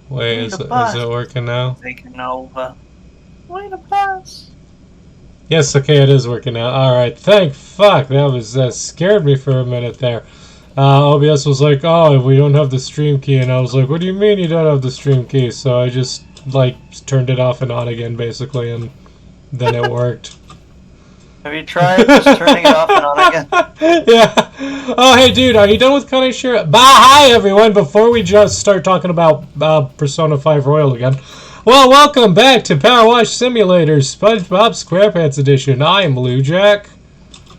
Wait, Need a is it bus. working now? Taking over. Need a bus. Yes, okay, it is working now. Alright, thank fuck. That scared me for a minute there. OBS was like, oh, we don't have the stream key, and I was like, what do you mean you don't have the stream key? So I just, like, turned it off and on again, basically, and then it worked. Have you tried just turning it off and on again? Yeah. Oh, hey, dude, are you done with Connie Shira? Bah, hi, everyone. Before we just start talking about Persona 5 Royal again, well, welcome back to PowerWash Simulator SpongeBob SquarePants Edition. I am Blue Jack.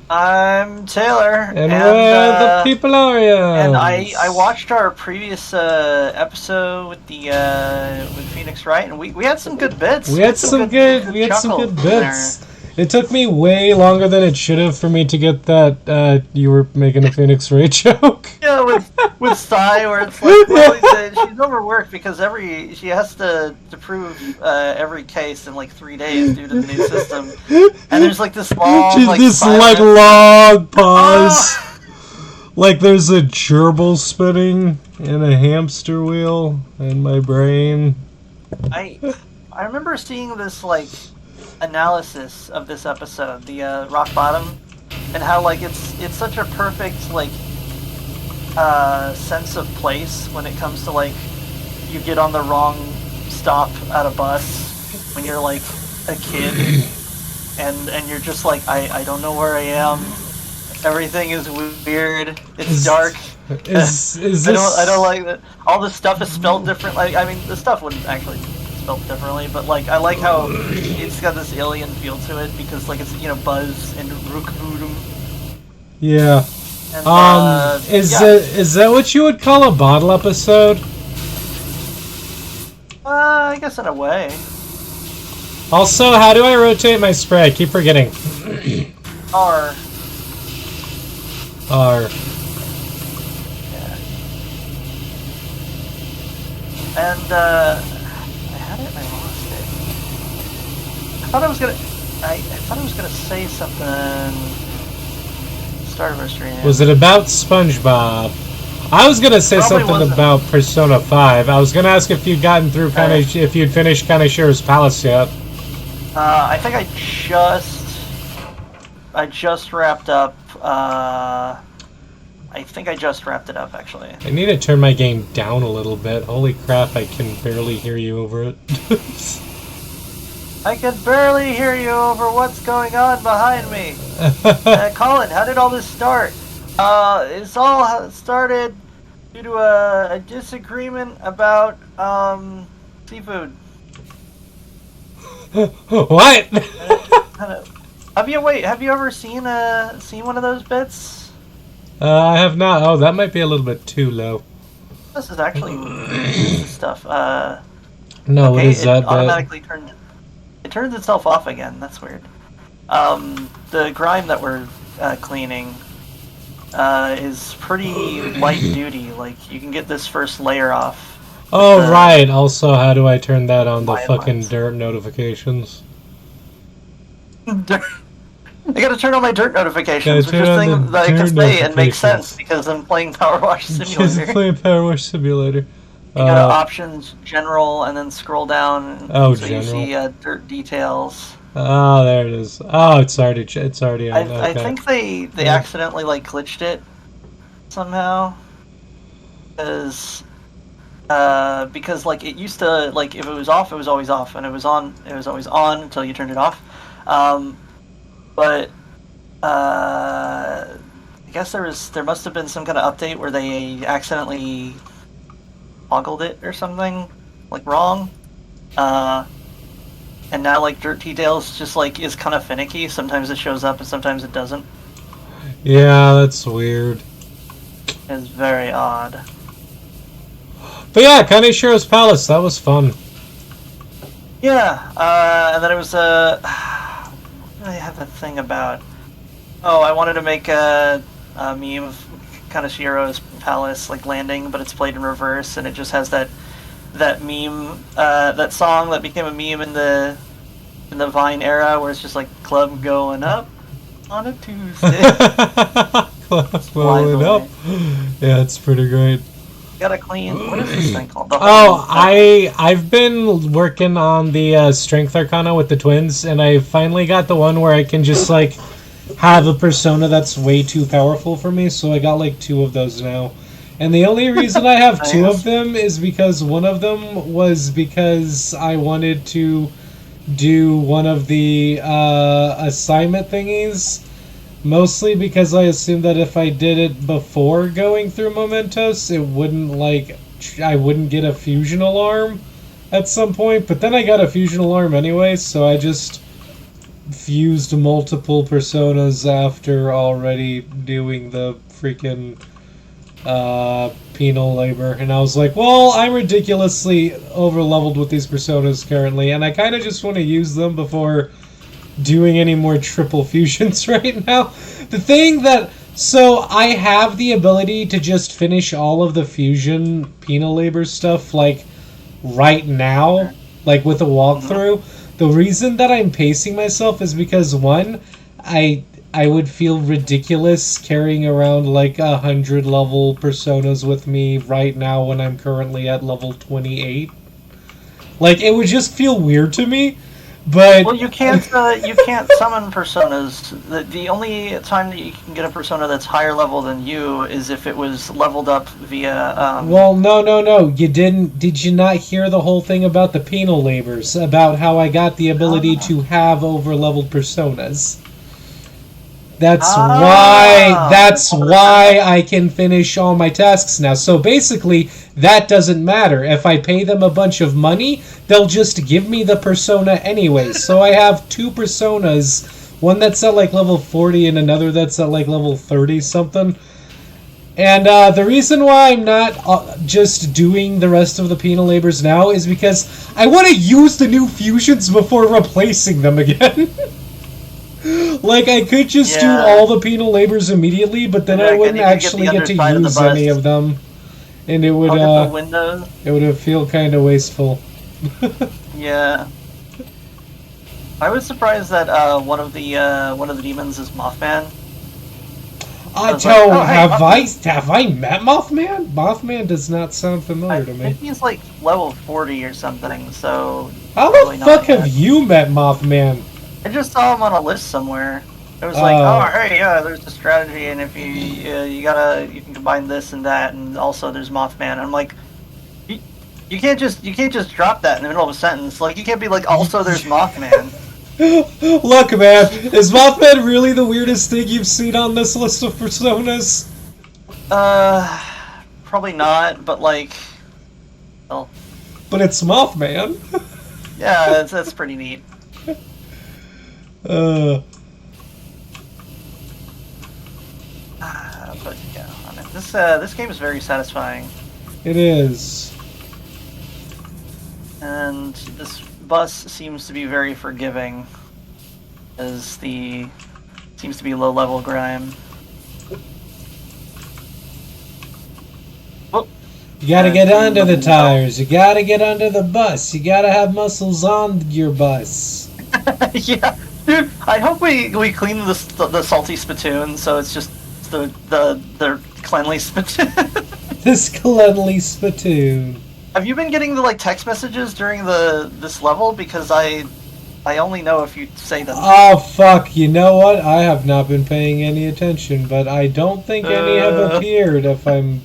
I'm Taylor, And we're the Peepolorians. And I watched our previous episode with the with Phoenix Wright, and we had some good bits. We had some good bits. It took me way longer than it should have for me to get that you were making a Phoenix Wright joke. Yeah, with Sai, where it's like, well, she's overworked because she has to prove every case in like 3 days due to the new system, and there's like this long long pause. Like there's a gerbil spinning and a hamster wheel in my brain. I remember seeing this like analysis of this episode, the Rock Bottom, and how like it's such a perfect like sense of place when it comes to like you get on the wrong stop at a bus when you're like a kid and you're just like I don't know where I am. Everything is weird. It's dark. I don't like that. All the stuff is spelled different. Like I mean, the stuff wouldn't actually spelled differently, but like I like how it's got this alien feel to it because like it's Buzz and Rookvoodoo. Yeah. And, is that what you would call a bottle episode? I guess in a way. Also, how do I rotate my spray? I keep forgetting. R. Yeah. And I had it and I lost it. I thought I was gonna say something. Start of our stream. Was it about SpongeBob? I was gonna say something about Persona 5. I was gonna ask if you'd gotten through if you'd finished Kaneshira's Palace yet. I think I just wrapped up. I think I just wrapped it up, actually. I need to turn my game down a little bit. Holy crap, I can barely hear you over it. I can barely hear you over what's going on behind me. Colin, how did all this start? It's all started due to a disagreement about seafood. What? Have you ever seen one of those bits? I have not. Oh, that might be a little bit too low. This is actually stuff. No, what is that? Automatically it turns itself off again. That's weird. The grime that we're cleaning is pretty light duty. Like you can get this first layer off. Oh right. Also, how do I turn that on the fucking dirt notifications? I gotta turn on my dirt notifications, which is a thing that I can say and make sense because I'm playing PowerWash Simulator. She's playing PowerWash Simulator. You go to options, general, and then scroll down. Oh, so general. You see dirt details. Oh, there it is. Oh, it's already on. I think they accidentally like glitched it somehow because like it used to like if it was off it was always off and it was always on until you turned it off. But I guess there must have been some kind of update where they accidentally toggled it or something like wrong. And now like dirt details just like is kind of finicky. Sometimes it shows up and sometimes it doesn't. Yeah, that's weird. It's very odd. But yeah, Kaneshira's Palace, that was fun. Yeah, and then it was I have a thing about. Oh, I wanted to make a meme of Kaneshira's Palace like landing, but it's played in reverse, and it just has that meme, that song that became a meme in the Vine era, where it's just like club going up on a Tuesday. Club going up. Yeah, it's pretty great. Gotta clean. What is this thing called? The Oh, whole- I've been working on the Strength Arcana with the twins, and I finally got the one where I can just like have a persona that's way too powerful for me. So I got like 2 of those now, and the only reason I have 2 of them is because one of them was because I wanted to do one of the assignment thingies. Mostly because I assumed that if I did it before going through Mementos, it wouldn't, like, I wouldn't get a fusion alarm at some point. But then I got a fusion alarm anyway, so I just fused multiple personas after already doing the freaking penal labor. And I was like, well, I'm ridiculously over-leveled with these personas currently, and I kind of just want to use them before doing any more triple fusions right now. The thing that... So, I have the ability to just finish all of the fusion penal labor stuff, like, right now, like, with a walkthrough. The reason that I'm pacing myself is because, one, I would feel ridiculous carrying around, like, 100 level personas with me right now when I'm currently at level 28. Like, it would just feel weird to me. But well, you can't summon personas. The only time that you can get a persona that's higher level than you is if it was leveled up via. Well, no. You didn't. Did you not hear the whole thing about the penal labors? About how I got the ability to have over-leveled personas. That's why I can finish all my tasks now. So basically, that doesn't matter. If I pay them a bunch of money, they'll just give me the persona anyway. So I have 2 personas, one that's at like level 40 and another that's at like level 30 something. And the reason why I'm not just doing the rest of the penal labors now is because I want to use the new fusions before replacing them again. Like, I could just do all the penal labors immediately, but then I wouldn't actually get to use any of them. And it would, it would feel kind of wasteful. Yeah. I was surprised that one of the demons is Mothman. Have I met Mothman? Mothman does not sound familiar to me. I think he's like level 40 or something, so... How the fuck have you met Mothman? I just saw him on a list somewhere. It was like, oh, hey, yeah, there's a strategy, and if you can combine this and that, and also there's Mothman. And I'm like, you can't just drop that in the middle of a sentence. Like, you can't be like, also there's Mothman. Look, man, is Mothman really the weirdest thing you've seen on this list of personas? Probably not, but like, well. But it's Mothman. Yeah, that's pretty neat. But yeah, I mean, this game is very satisfying. It is. And this bus seems to be very forgiving, as seems to be low-level grime. Oh. You gotta get under the tires. You gotta get under the bus. You gotta have muscles on your bus. Yeah. Dude, I hope we clean the salty spittoon, so it's just the cleanly spittoon. This cleanly spittoon. Have you been getting the like text messages during this level? Because I only know if you say them. Oh fuck! You know what? I have not been paying any attention, but I don't think any have appeared. If I'm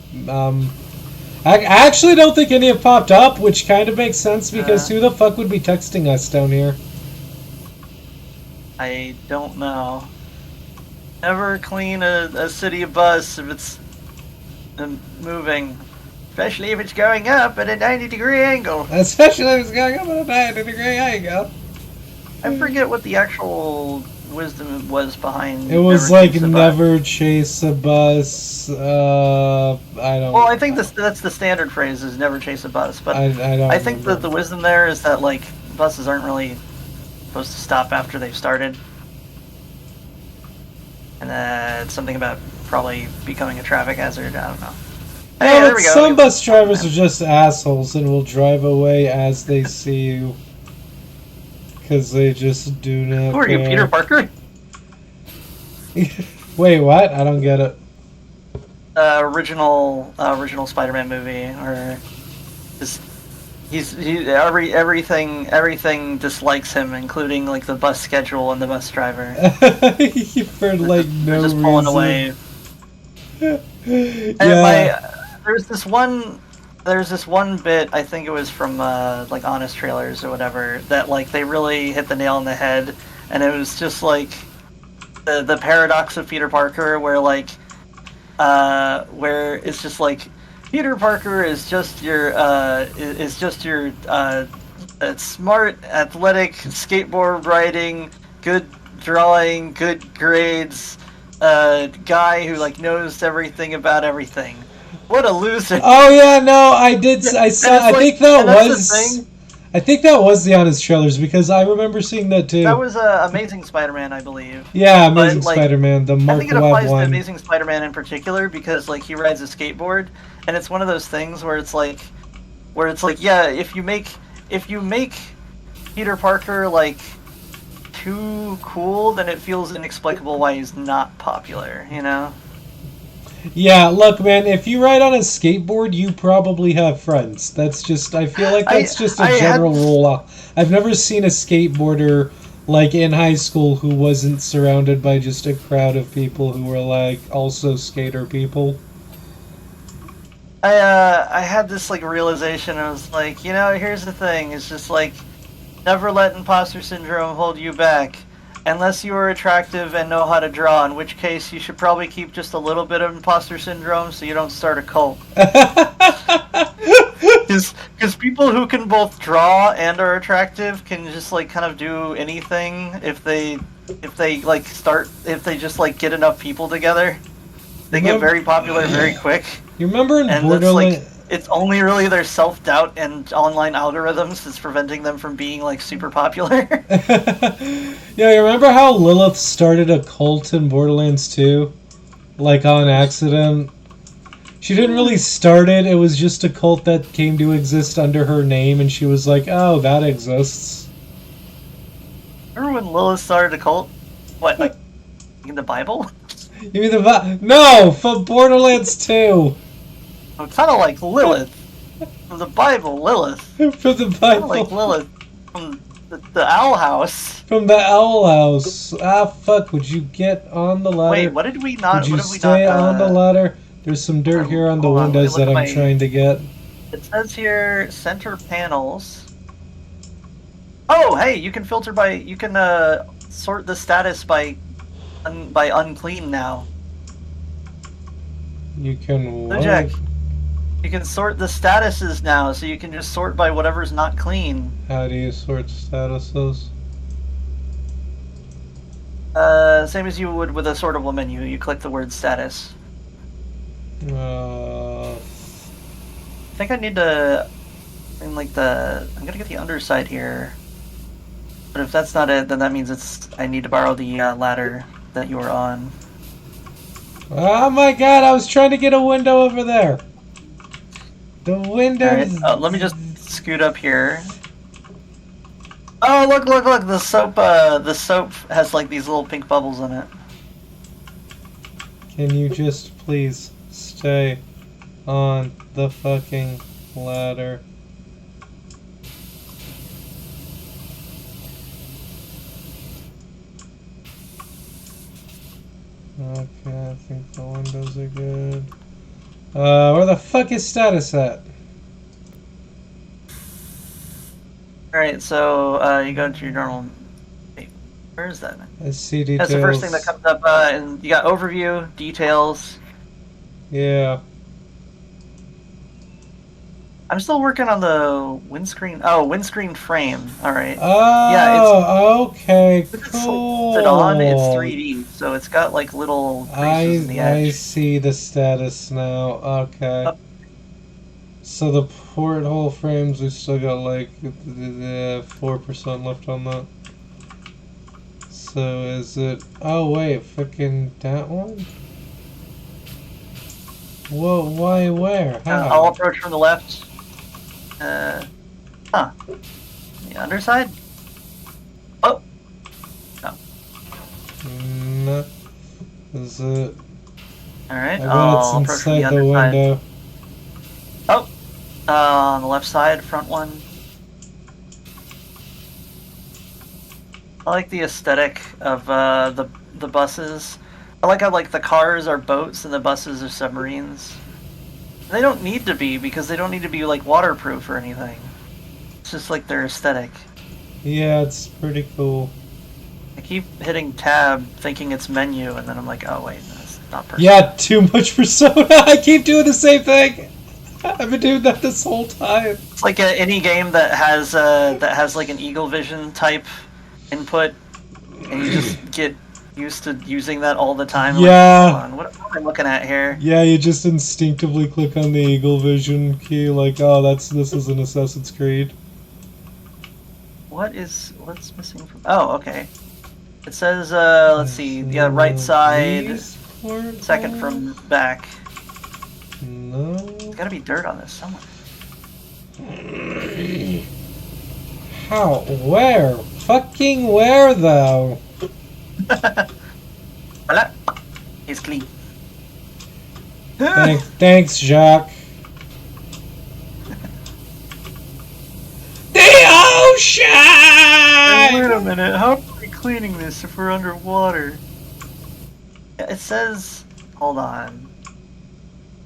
I actually don't think any have popped up, which kind of makes sense because who the fuck would be texting us down here? I don't know. Never clean a city bus if it's moving. Especially if it's going up at a 90-degree angle. Especially if it's going up at a 90-degree angle. I forget what the actual wisdom was behind. It was like never chase a bus. I don't. Well, I think that's the standard phrase is never chase a bus. But I think that the wisdom there is that like buses aren't really supposed to stop after they've started. And it's something about probably becoming a traffic hazard. I don't know. Hey, there we go. Some bus drivers are just assholes and will drive away as they see you. Because they just do not. Who are you, Peter Parker? Wait, what? I don't get it. original Spider-Man movie, or just everything dislikes him, including like the bus schedule and the bus driver. For like They're no just pulling reason. away. Yeah. And there's this one bit, I think it was from like Honest Trailers or whatever, that like they really hit the nail on the head, and it was just like the paradox of Peter Parker, where like where it's just like Peter Parker is just your smart, athletic, skateboard riding, good drawing, good grades guy who like knows everything about everything. What a loser! Oh yeah, no, I did. I saw. I like, think that that's was. the thing. I think that was the Honest Trailers because I remember seeing that too. That was Amazing Spider-Man, I believe. Yeah, Amazing But, like, Spider-Man, the I Mark think it Webb applies to one. Amazing Spider-Man in particular because like he rides a skateboard, and it's one of those things where it's like, yeah, if you make Peter Parker like too cool, then it feels inexplicable why he's not popular, you know? Yeah, look, man, if you ride on a skateboard, you probably have friends. That's just, I feel like that's just a general rule. I've never seen a skateboarder, like, in high school who wasn't surrounded by just a crowd of people who were, like, also skater people. I had this like realization. I was like, you know, here's the thing. It's just like, never let imposter syndrome hold you back. Unless you are attractive and know how to draw, in which case you should probably keep just a little bit of imposter syndrome so you don't start a cult. Because people who can both draw and are attractive can just like kind of do anything if they just like get enough people together. They get very popular very quick. You remember in And Borderlands? it's only really their self-doubt and online algorithms that's preventing them from being like super popular. Yeah, you remember how Lilith started a cult in Borderlands 2? Like on accident? She didn't really start it, it was just a cult that came to exist under her name, and she was like, oh, that exists. Remember when Lilith started a cult? What, like in the Bible? You mean the No! From Borderlands 2! Kind of like Lilith from the Bible. Lilith. From the Kind Bible. of like Lilith from the Owl House. From the Owl House. Ah, fuck, would you get on the ladder? Wait, what did we not? Would you what did we stay not, on the ladder? There's some dirt here on the hold on, let me windows look that at I'm my- trying to get. It says here center panels. Oh, hey, you can filter by. You can sort the status by unclean now. You can So what? Jack, you can sort the statuses now, so you can just sort by whatever's not clean. How do you sort statuses? Same as you would with a sortable menu. You click the word status. Uh, I think I need to. I'm gonna get the underside here. But if that's not it, then that means I need to borrow the ladder that you were on. oh my god, I was trying to get a window over there. The window is... Let me just scoot up here. Oh, look! The soap has like these little pink bubbles in it. Can you just please stay on the fucking ladder? Okay, I think the windows are good. Where the fuck is status at? Alright, so you go into your normal. Wait, where is that? I see details. That's the first thing that comes up, and you got overview, details. Yeah. I'm still working on the windscreen. Oh, windscreen frame. All right. Oh, okay, cool. It's on. It's 3D, so it's got like little creases in the edge. I see the status now. Okay. So the porthole frames, we still got like 4% left on that. So is it? Oh wait, fucking that one. Whoa! Why? Where? How? I'll approach from the left. The underside? Oh! No. No. Is it? Alright, I bet I'll it's approach from the inside the underside. window. Oh! On the left side, front one. I like the aesthetic of the buses. I like how like the cars are boats and the buses are submarines. They don't need to be because they don't need to be like waterproof or anything. It's just like their aesthetic. Yeah, it's pretty cool. I keep hitting tab thinking it's menu and then I'm like, oh wait, that's not Persona. Yeah, too much Persona. I keep doing the same thing. I've been doing that this whole time. It's like any game that has like an Eagle Vision type input, and you just get used to using that all the time. Yeah. Like, hold on, what am I looking at here? Yeah, you just instinctively click on the Eagle Vision key, like, oh, this is an Assassin's Creed. What's missing from? Oh, okay. It says, let's see, yeah, right side, second from back. No. There's gotta be dirt on this somewhere. How? Where? Fucking where, though? Voila! It's clean. Thanks, Jacques. The ocean! Wait a minute, how are we cleaning this if we're underwater? Yeah, it says, hold on,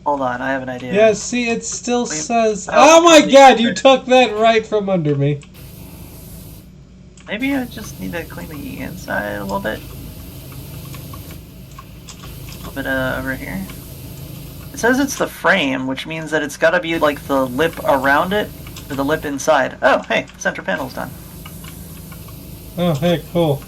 I have an idea. Yeah, see, it still says... Oh, Oh my god, you took that right from under me. Maybe I just need to clean the inside a little bit. A little bit over here. It says it's the frame, which means that it's gotta be like the lip around it, or the lip inside. Oh, hey, center panel's done. Oh, hey, cool.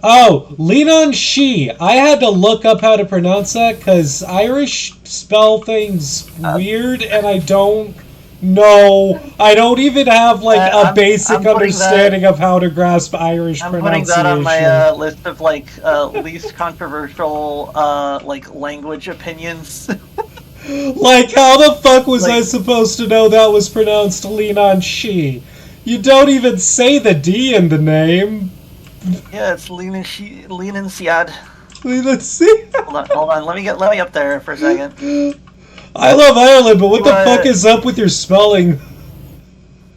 Oh, lean on she. I had to look up how to pronounce that because Irish spell things weird, and I don't know. I don't even have like a basic understanding of how to grasp Irish pronunciation. I'm putting that on my list of like least controversial like language opinions. Like, how the fuck was I supposed to know that was pronounced lean on she? You don't even say the D in the name. Yeah, it's Leanin' Siad. Let's see. Hold on. Let me up there for a second. I love Ireland, but what the fuck is up with your spelling?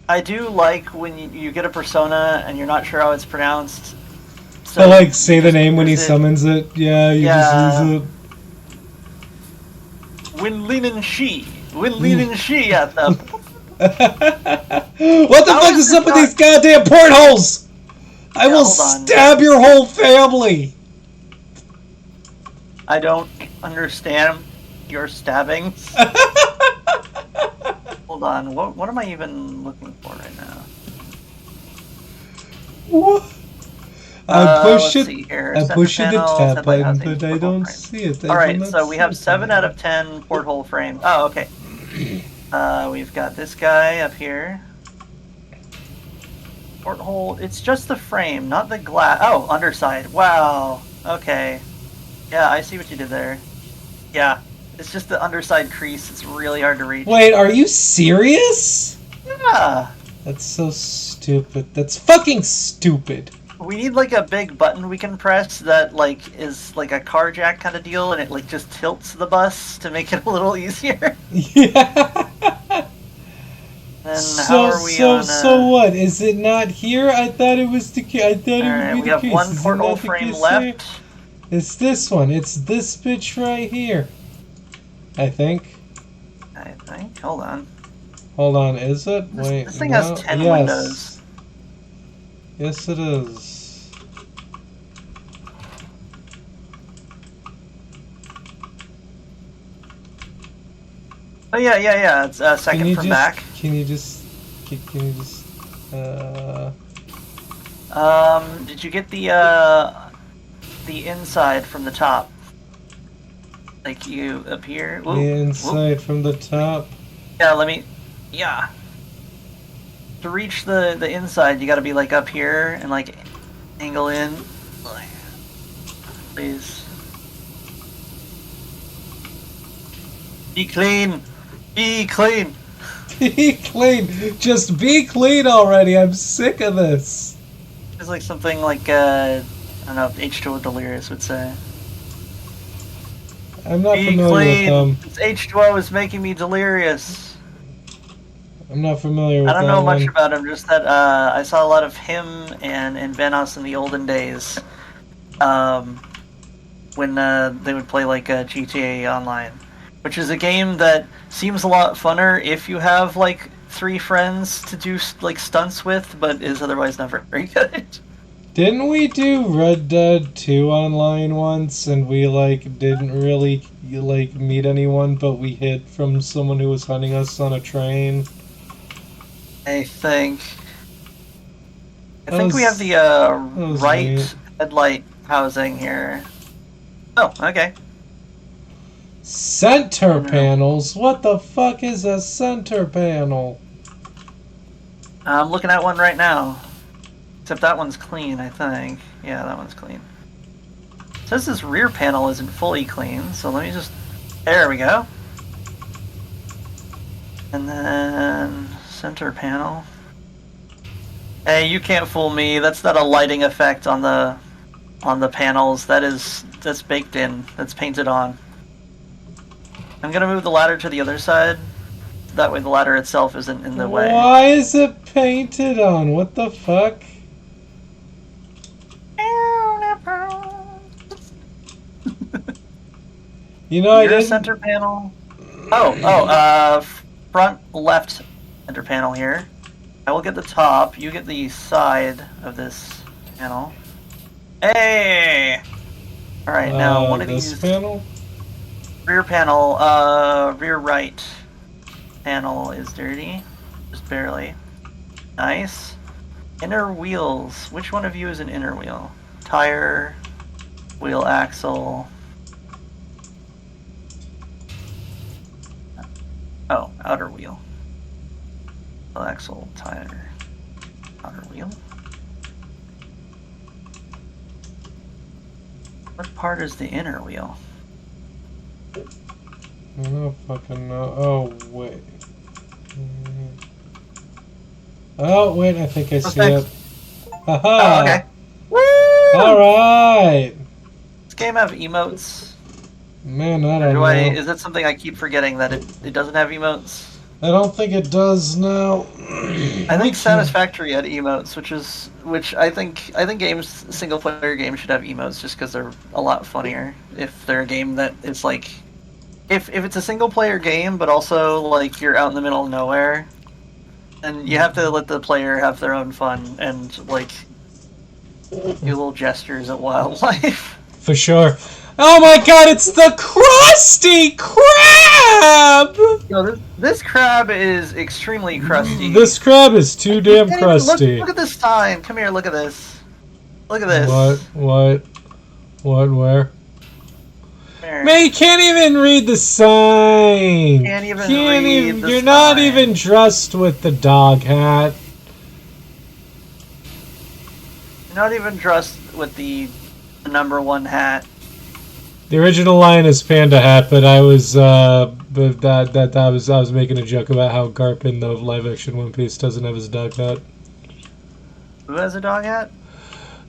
I do like when you get a persona and you're not sure how it's pronounced. So I like say the name when he summons it. Yeah, you just use it. When leanin' she at them. What the fuck is up with these goddamn portholes? I will stab your whole family. I don't understand your stabbings. Hold on, what am I even looking for right now? What? I push it. I push the tab button, but I don't see it. Alright, so we have 7 out of 10 porthole frame. Oh, okay. We've got this guy up here. Porthole, it's just the frame, not the glass. Oh, underside. Wow. Okay. Yeah, I see what you did there. Yeah, it's just the underside crease. It's really hard to reach. Wait, are you serious? Yeah. That's so stupid. That's fucking stupid. We need like a big button we can press that like is like a car jack kind of deal, and it like just tilts the bus to make it a little easier. Yeah. And how are we on? So what? Is it not here? I thought it was the. I thought it would be we have one portal frame left. It's this one. It's this bitch right here. I think. Hold on. Hold on. Is it? Wait. This thing has 10 windows. Yes, it is. Oh yeah. It's second from back. Can you just? Did you get the inside from the top? Like you up here? Whoop, the inside from the top? Yeah, yeah. To reach the inside, you gotta be like up here and like angle in. Please. Be clean! Be clean! Be clean! Just be clean already! I'm sick of this! It's like something like, I don't know, H2O Delirious would say. I'm not Be familiar with clean. them. This H2O is making me delirious. I'm not familiar with I don't that know much one. about him, just that I saw a lot of him and Venos in the olden days. When they would play like GTA Online, which is a game that seems a lot funner if you have like 3 friends to do like stunts with, but is otherwise not very good. Didn't we do Red Dead 2 online once, and we like didn't really like meet anyone, but we hid from someone who was hunting us on a train? I think That we have the was right neat. headlight housing here. Oh, okay. Center panels? What the fuck is a center panel? I'm looking at one right now. Except that one's clean, I think. Yeah, that one's clean. It says this rear panel isn't fully clean, so let me just... There we go. And then... center panel. Hey, you can't fool me. That's not a lighting effect on the panels. That's baked in. That's painted on. I'm gonna move the ladder to the other side. That way the ladder itself isn't in the way. Why is it painted on? What the fuck? You know, I Your didn't... center panel. Front left center panel here. I will get the top. You get the side of this panel. Hey. All right, now one of this these panel? rear panel, rear right panel is dirty, just barely. Nice. Inner wheels. Which one of you is an inner wheel? Tire, wheel axle. Oh, outer wheel. Wheel axle, tire, outer wheel. What part is the inner wheel? I don't fucking know. Oh, wait. Oh, wait, I think I see it. Haha! Oh, okay. Woo! Alright! This game have emotes? Man, I don't Or know. is that something I keep forgetting that it doesn't have emotes? I don't think it does now. I think Satisfactory had emotes, which I think single player games should have emotes just because they're a lot funnier. If they're a game that is like, if it's a single player game, but also like you're out in the middle of nowhere, and you have to let the player have their own fun and like do little gestures at wildlife. For sure. Oh my god, it's the Krusty Krab! Yo, this crab is extremely crusty. This crab is too damn crusty. Look at this sign. Come here, look at this. Look at this. What, where? There. Man, you can't even read the sign. Can't even read the You're not sign. even dressed with the dog hat. You're not even dressed with the #1 hat. The original line is panda hat, but I was I was making a joke about how Garp in the live action One Piece doesn't have his dog hat. Who has a dog hat?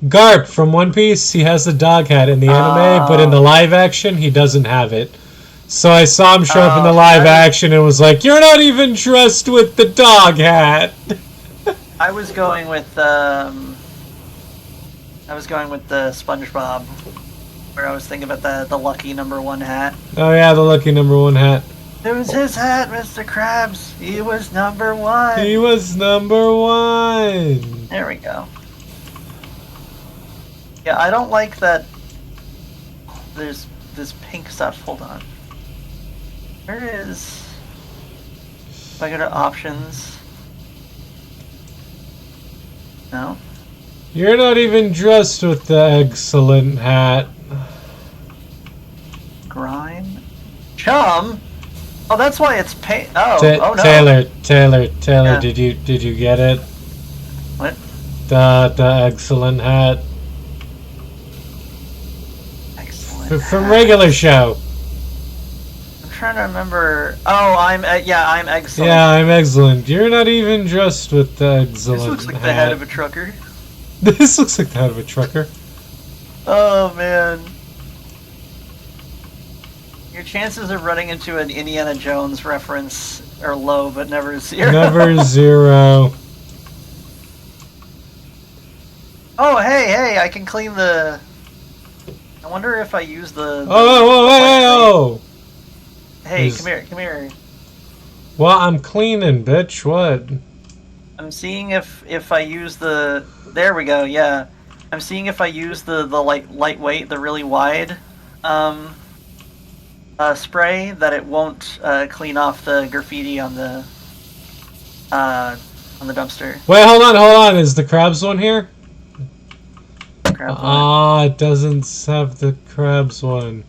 Garp from One Piece, he has the dog hat in the anime, but in the live action he doesn't have it. So I saw him show up in the live action and was like, "You're not even dressed with the dog hat." I was going with the SpongeBob, where I was thinking about the lucky #1 hat. Oh yeah, the lucky #1 hat. It was his hat, Mr. Krabs. He was #1. He was #1. There we go. Yeah, I don't like that there's this pink stuff. Hold on. Where is... If I go to options... No? You're not even dressed with the excellent hat. Grind? Chum? Oh, that's why it's pink. Oh, oh no. Taylor, Yeah. did you get it? What? The excellent hat. Excellent. From regular show. I'm trying to remember. Oh, I'm excellent. Yeah, I'm excellent. You're not even dressed with the excellent This looks like hat. the head of a trucker. This looks like the head of a trucker. Oh man. Your chances of running into an Indiana Jones reference are low, but never zero. Never zero. Oh, hey, I can clean the... I wonder if I use the... Oh! Hey, come here. Well, I'm cleaning, bitch. What? I'm seeing if I use the... There we go, yeah. I'm seeing if I use the lightweight, the really wide spray, that it won't clean off the graffiti on the dumpster. Wait, hold on. Is the crabs one here? It doesn't have the crabs one.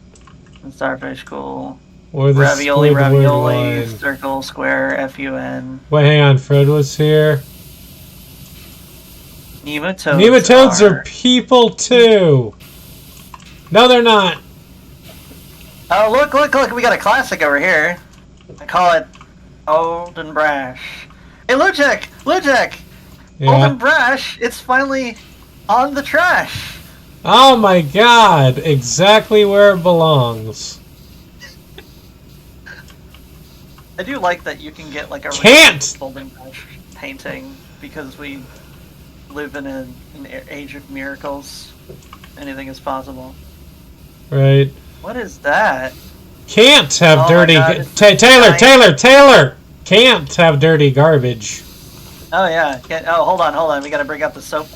Starfish, cool. Or the ravioli, one. circle, square, FUN. Wait, hang on. Fred was here. Nematodes are people too. No, they're not. Oh, look! We got a classic over here. I call it Old and Brash. Hey, Lujek! Yeah. Old and Brash, it's finally on the trash. Oh my god, exactly where it belongs. I do like that you can get like a Old and Brash painting, because we live in an age of miracles. Anything is possible. Right. What is that? Can't have dirty... Taylor! Can't have dirty garbage. Oh, yeah. Hold on. We gotta bring out the soap.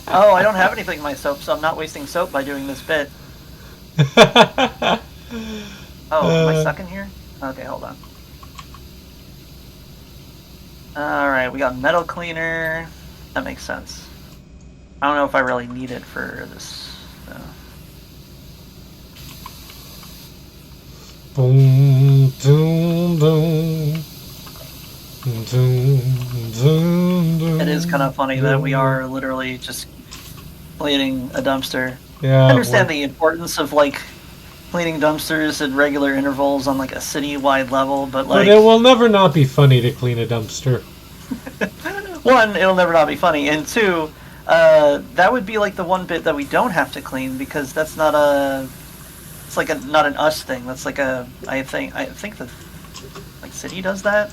Oh, I don't have anything in my soap, so I'm not wasting soap by doing this bit. Oh, am I stuck in here? Okay, hold on. Alright, we got metal cleaner. That makes sense. I don't know if I really need it for this. Boom, doom, doom. It is kind of funny that we are literally just cleaning a dumpster. Yeah. I understand the importance of like cleaning dumpsters at regular intervals on like a city-wide level, but like... But it will never not be funny to clean a dumpster. One, it'll never not be funny, and two, that would be like the one bit that we don't have to clean, because that's not a... It's like not an us thing. That's like a... I think the like city does that.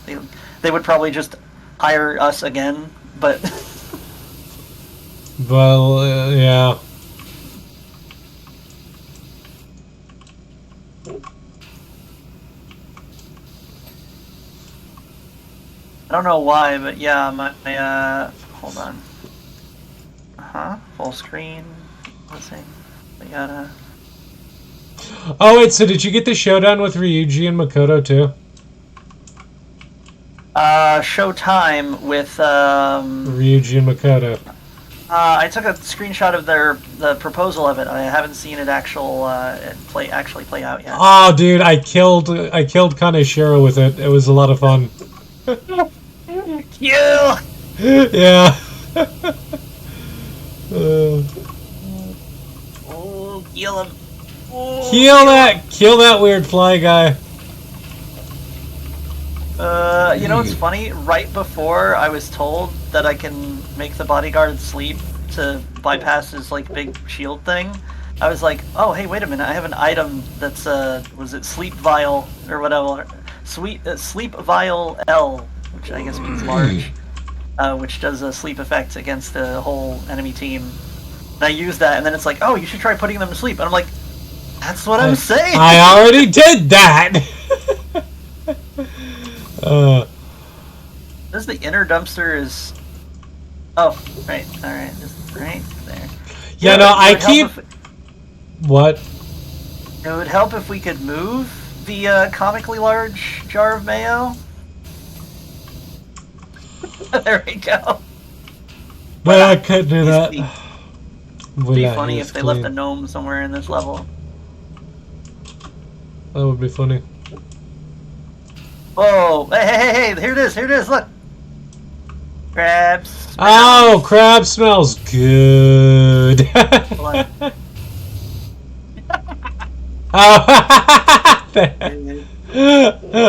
They would probably just hire us again, but... Well, yeah. I don't know why, but yeah, my hold on. Full screen. Let's see. We gotta... Oh wait, so did you get the showdown with Ryuji and Makoto too? Showtime with Ryuji and Makoto. I took a screenshot of the proposal of it. I haven't seen it actually play out yet. Oh, dude, I killed Kaneshiro with it. It was a lot of fun. Kill! Yeah. Oh, kill him! Oh, Kill that weird fly guy. You know what's funny? Right before I was told that I can make the bodyguard sleep to bypass his like big shield thing, I was like, oh hey, wait a minute, I have an item that's was it sleep vial or whatever, sleep vial L, which I guess means large, which does a sleep effect against the whole enemy team. And I use that, and then it's like, oh, you should try putting them to sleep, and I'm like, that's what I'm saying. I already did that. This is the inner dumpster is... Oh, right, alright, just right there. Yeah, no, I keep... What? It would help if we could move the comically large jar of mayo. There we go. But I couldn't do that. It'd be funny if they left a gnome somewhere in this level. That would be funny. Oh, hey, here it is, look! Crabs. Oh, crab smells good.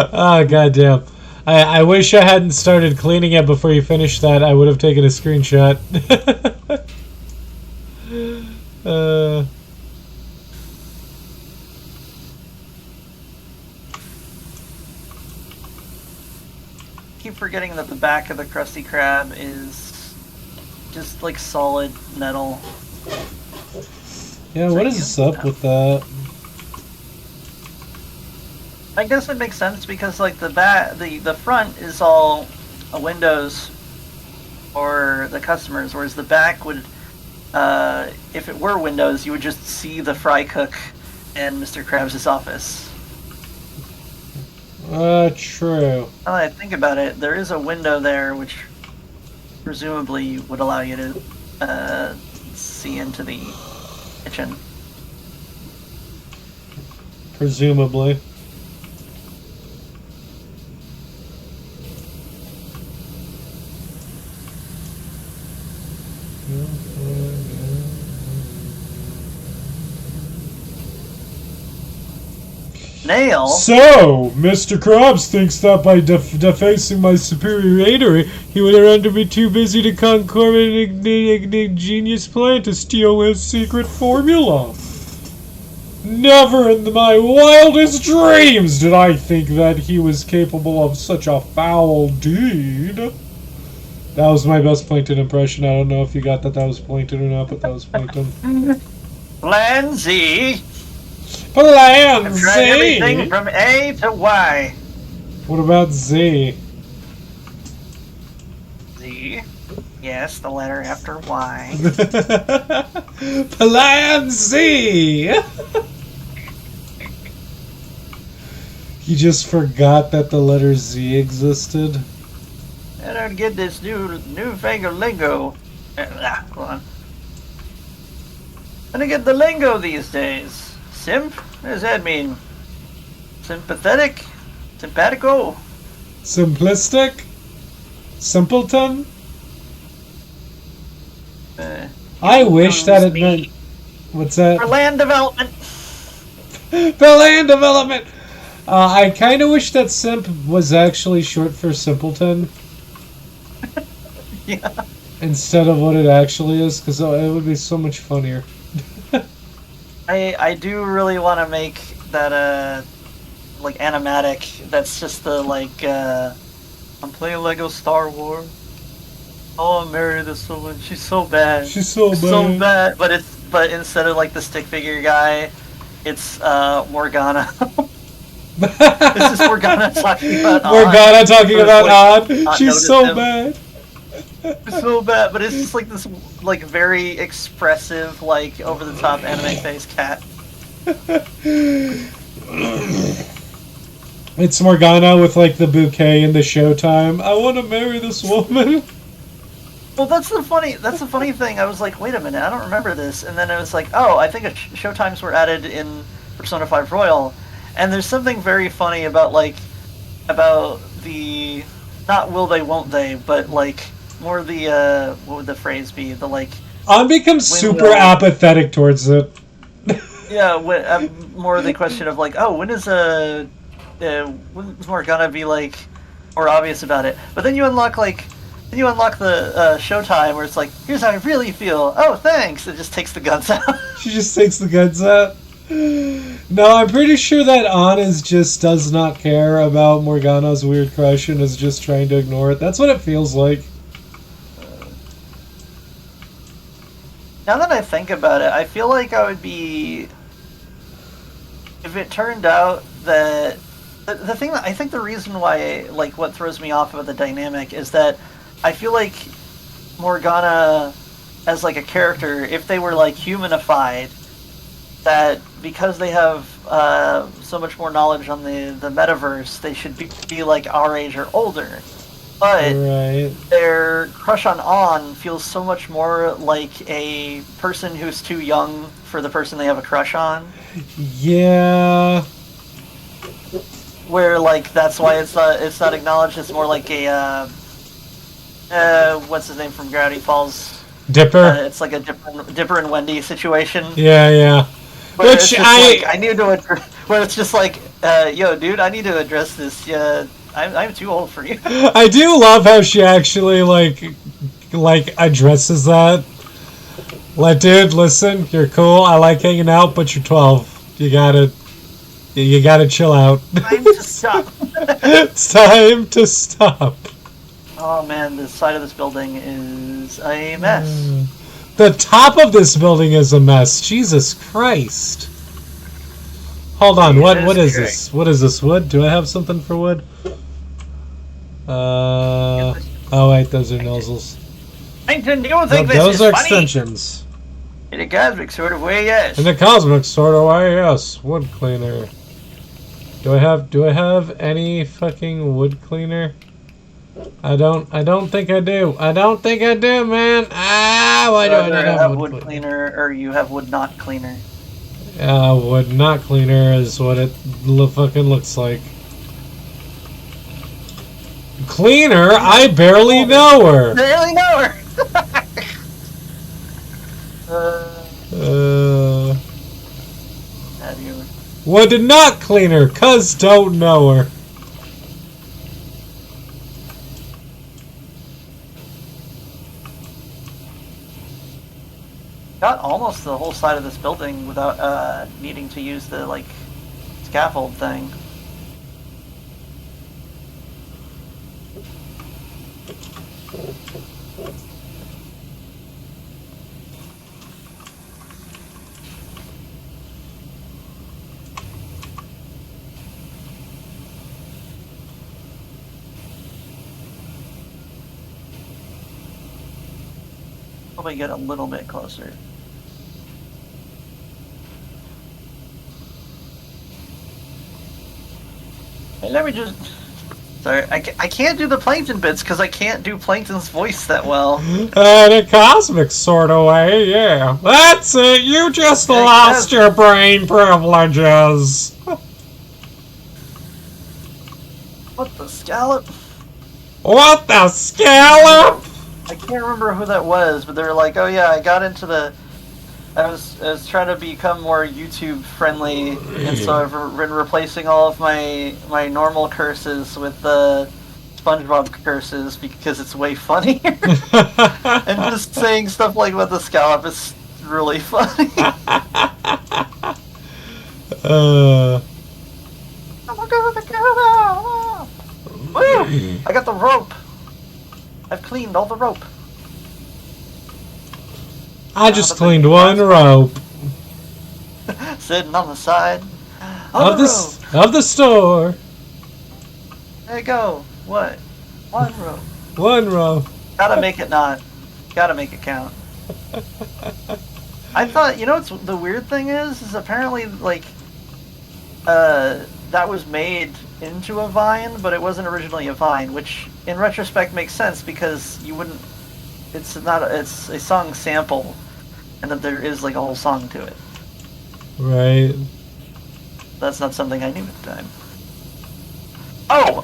Oh, goddamn. I wish I hadn't started cleaning it before you finished that. I would have taken a screenshot. keep forgetting that the back of the Krusty Krab is just like solid metal. Yeah, what is up with that? I guess it makes sense because like the front is all windows for the customers, whereas the back would, if it were windows, you would just see the fry cook and Mr. Krabs' office. True. Now that I think about it, there is a window there which presumably would allow you to see into the kitchen. Presumably. Nail? So, Mr. Krabs thinks that by defacing my superiority, he would render me too busy to concourt an ingenious plan to steal his secret formula. Never in my wildest dreams did I think that he was capable of such a foul deed. That was my best Plankton impression. I don't know if you got that was Plankton or not, but that was Plankton. Plan Z. Plan I've Z! tried everything from A to Y. What about Z? Z? Yes, the letter after Y. Plan Z! He just forgot that the letter Z existed. I don't get this newfangled lingo. Go on. I don't get the lingo these days. Simp? What does that mean? Sympathetic? Simpatico? Simplistic? Simpleton? I wish that it meant... What's that? For land development. For land development! I kind of wish that simp was actually short for simpleton. Yeah. Instead of what it actually is, because it would be so much funnier. I do really want to make that like animatic. That's just the like I'm playing Lego Star Wars. Oh, I'm married to this woman. She's so bad. She's so bad. So bad. But instead of like the stick figure guy, it's Morgana. This is Morgana talking about Morgana talking about like, Odd. She's so him. bad. It's so bad, but it's just like this like very expressive, like over the top anime face cat. It's Morgana with like the bouquet and the Showtime. I want to marry this woman. Well, that's the funny thing. I was like, wait a minute, I don't remember this, and then I was like, oh, I think Showtimes were added in Persona 5 Royal, and there's something very funny about the not will they won't they, but like more the what would the phrase be? The like. I'm become super apathetic towards it. Yeah, more the question of like, oh, when's Morgana be like more obvious about it? But then you unlock the Showtime where it's like, here's how I really feel. Oh, thanks. It just takes the guns out. She just takes the guns out. No, I'm pretty sure that Anna just does not care about Morgana's weird crush and is just trying to ignore it. That's what it feels like. Now that I think about it, I feel like I would be... If it turned out that... The thing that I think the reason why, like, what throws me off about the dynamic is that I feel like Morgana as, like, a character, if they were, like, humanified, that because they have so much more knowledge on the metaverse, they should be like, our age or older. But right. Their crush on An feels so much more like a person who's too young for the person they have a crush on. Yeah. Where like that's why it's not acknowledged. It's more like a what's his name from Gravity Falls? Dipper. It's like a Dipper and Wendy situation. Yeah, yeah. Which I need to where it's just like, yo, dude, I need to address this. Yeah. I'm too old for you. I do love how she actually like addresses that. Like, dude, listen, you're cool. I like hanging out, but you're 12. You gotta chill out. Time to stop. It's time to stop. Oh man, the side of this building is a mess. The top of this building is a mess. Jesus Christ. Hold on, what is this? What is this? Wood? Do I have something for wood? Oh wait, those are nozzles. Plankton, do you think No, this those is are funny? extensions. In a cosmic sort of way, yes. In the cosmic sort of way, yes. Wood cleaner. Do I have any fucking wood cleaner? I don't think I do. I don't think I do, man. Why do I not have wood cleaner? Or you have wood not cleaner? Wood not cleaner is what it fucking looks like. Cleaner? I barely know her. Barely know her. Would not cleaner, cuz don't know her. Got almost the whole side of this building without needing to use the like scaffold thing. Probably get a little bit closer. Hey, let me just... Sorry, I can't do the Plankton bits because I can't do Plankton's voice that well. In a cosmic sort of way, yeah. That's it, you just lost your brain privileges. What the scallop? What the scallop? I can't remember who that was, but they were like, oh yeah, I got into the... I was trying to become more YouTube friendly, and so I've been replacing all of my normal curses with the SpongeBob curses because it's way funnier. And just saying stuff like "what the scallop" is really funny. Woo! I got the rope. I've cleaned all the rope. I just cleaned one rope. Sitting on the side of the store. There you go. What? One rope. One rope. Gotta make it not. Gotta make it count. I thought, you know what's the weird thing is apparently like that was made into a vine, but it wasn't originally a vine, which in retrospect makes sense because you wouldn't. It's a song sample, and that there is like a whole song to it. Right. That's not something I knew at the time. Oh,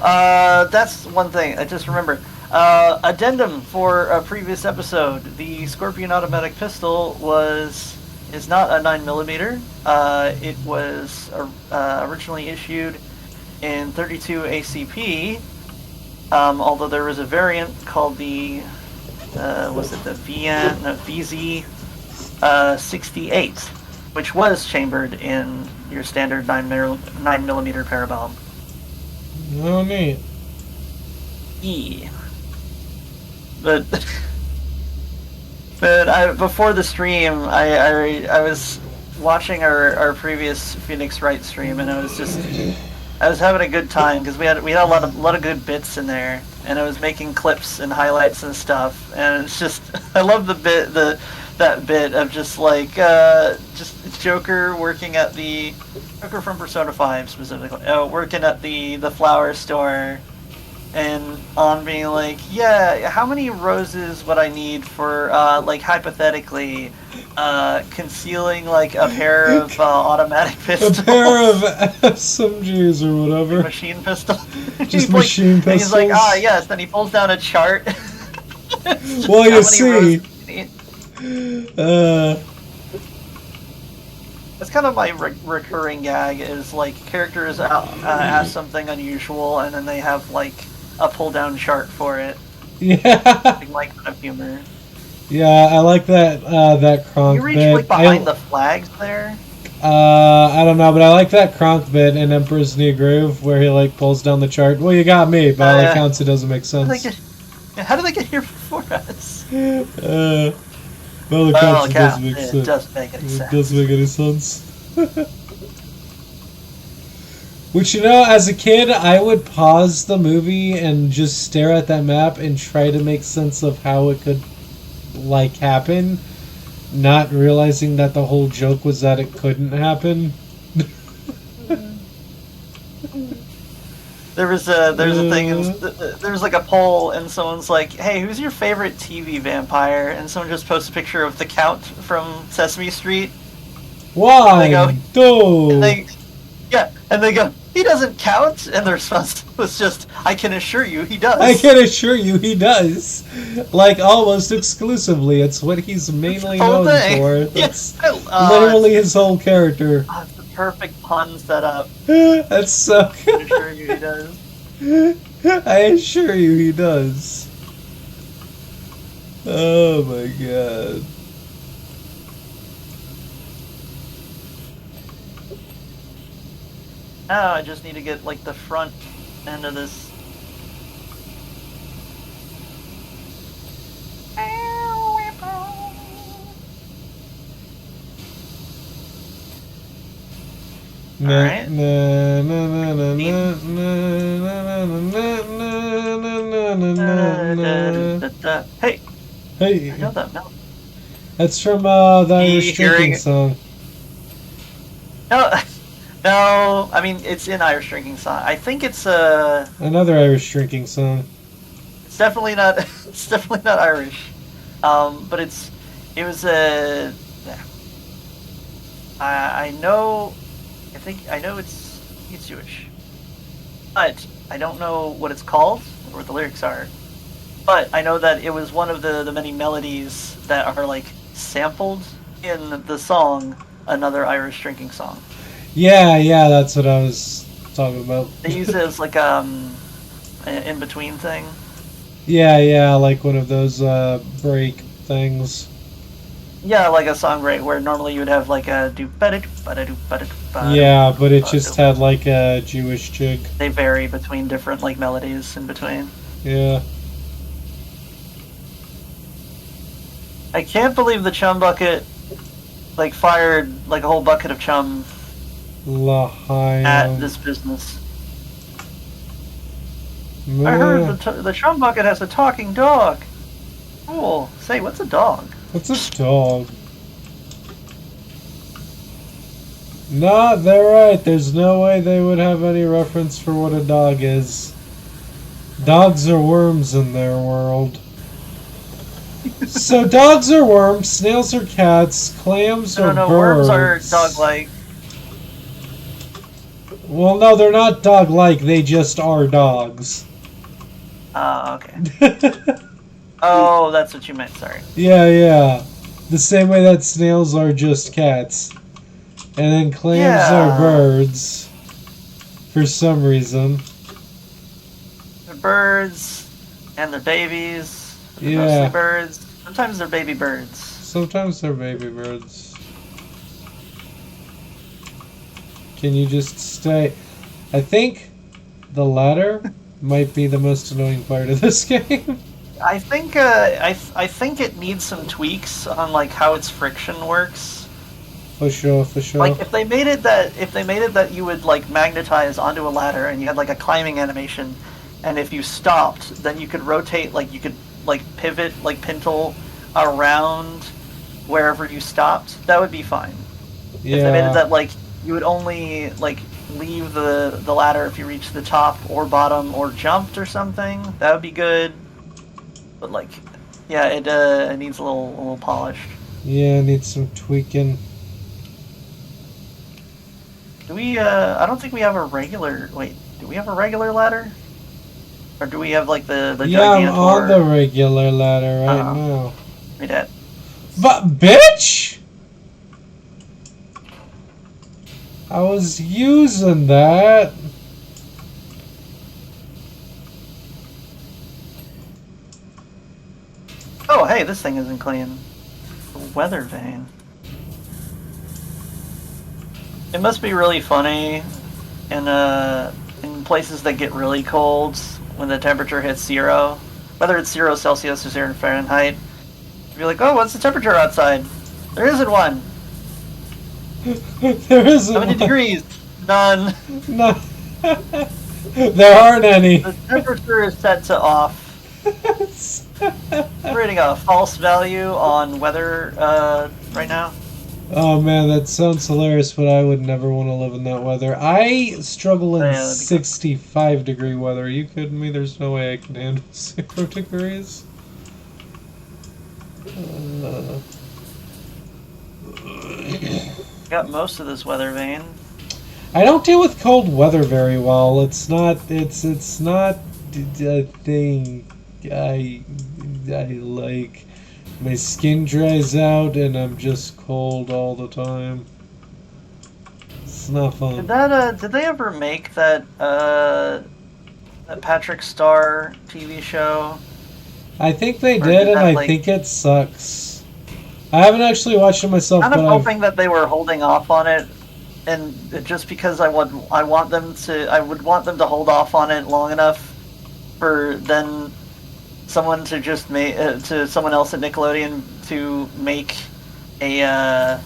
that's one thing I just remembered. Addendum for a previous episode: the Scorpion automatic pistol is not a 9mm. It was originally issued in 32 ACP. Although there was a variant called the was it the VZ 68, which was chambered in your standard 9mm parabellum. Oh, neat. But before the stream, I was watching our previous Phoenix Wright stream, and I was having a good time because we had a lot of good bits in there, and I was making clips and highlights and stuff, and it's just I love that bit of just like just Joker working at the Joker from Persona 5 specifically, working at the flower store, and on being like, yeah, how many roses would I need for like hypothetically concealing like a pair of automatic pistols, a pair of SMGs or whatever, machine pistol, just machine pistols. He's like, yes. Then he pulls down a chart. Well, you see. That's kind of my recurring gag is like characters ask something unusual and then they have like a pull down chart for it. Yeah. Like kind of humor. Yeah, I like that Kronk bit. You reach like behind the flags there. I don't know, but I like that Kronk bit in Emperor's New Groove where he like pulls down the chart. Well, you got me. By all accounts, it doesn't make sense. How did they get here before us? Well, Well, it does yeah, make it sense. doesn't make any It sense. doesn't make any sense. Which, you know, as a kid, I would pause the movie and just stare at that map and try to make sense of how it could, like, happen, not realizing that the whole joke was that it couldn't happen. There's a thing, there's like a poll, and someone's like, "Hey, who's your favorite TV vampire?" And someone just posts a picture of the Count from Sesame Street. Why? And No. and they go, "He doesn't count." And their response was just, "I can assure you, he does." I can assure you he does. Like, almost exclusively. It's what he's mainly Whole known thing. for. Yeah. That's literally his whole character. It's the perfect pun set up. That's so I can assure you, he does. I assure you he does. Oh my god. Now I just need to get like the front end of this. Alright. Hey, Hey, I know that melody. that's from the Irish hearing drinking it? song. No, no. I mean, it's in Irish drinking song. I think it's Another Irish drinking song. it's definitely not. It's definitely not Irish. But it was a. I know. I know it's Jewish, but I don't know what it's called or what the lyrics are. But I know that it was one of the many melodies that are like sampled in the song "Another Irish Drinking Song." Yeah, that's what I was talking about. They use it as like in between thing. Yeah, like one of those break things. Yeah, like a song right where normally you would have like a do ba da do ba da do ba da do ba. Yeah, but it just had like a Jewish jig. They vary between different like melodies in between. Yeah. I can't believe the chum bucket like fired like a whole bucket of chum at this business. I heard the chum bucket has a talking dog. Cool. Say, what's a dog? What's a dog? Nah, they're right. There's no way they would have any reference for what a dog is. Dogs are worms in their world. So dogs are worms, snails are cats, clams are birds. Worms are dog-like. Well, no, they're not dog-like. They just are dogs. Okay. Oh, that's what you meant. Sorry. Yeah. The same way that snails are just cats. And then clams are birds. For some reason. They're birds, and they're babies. They're Yeah. mostly birds. Sometimes they're baby birds. Sometimes they're baby birds. Can you just stay? I think the latter might be the most annoying part of this game. I think I think it needs some tweaks on like how its friction works. For sure. Like if they made it that you would like magnetize onto a ladder and you had like a climbing animation, and if you stopped, then you could rotate, like you could like pivot, like pintle around wherever you stopped. That would be fine. Yeah. If they made it that like you would only like leave the ladder if you reached the top or bottom or jumped or something, that would be good. But like, yeah, it needs a little polished. Yeah, it needs some tweaking. Do we? I don't think we have a regular. Wait, do we have a regular ladder? Or do we have like the Yeah, I'm Gigantor? on the regular ladder right now. We did. But bitch! I was using that. Oh, hey, this thing isn't clean. The weather vane. It must be really funny in places that get really cold when the temperature hits 0, whether it's 0 Celsius or 0 Fahrenheit. You'd be like, oh, what's the temperature outside? There isn't one. There isn't How many one. degrees? None. No. There aren't any. The temperature is set to off. I'm rating a false value on weather right now. Oh man, that sounds hilarious, but I would never want to live in that weather. I struggle in Yeah, that'd be good. 65-degree weather. Are you kidding me? There's no way I can handle 0 degrees. Got most of this weather vein. I don't deal with cold weather very well. It's not a thing I like. My skin dries out and I'm just cold all the time. It's not fun. Did they ever make that Patrick Star TV show? I think they Or did, did and that, I like- think it sucks. I haven't actually watched it myself, Kind of but I've, hoping that they were holding off on it, and just because I would want them to hold off on it long enough for then someone to just make to someone else at Nickelodeon to make a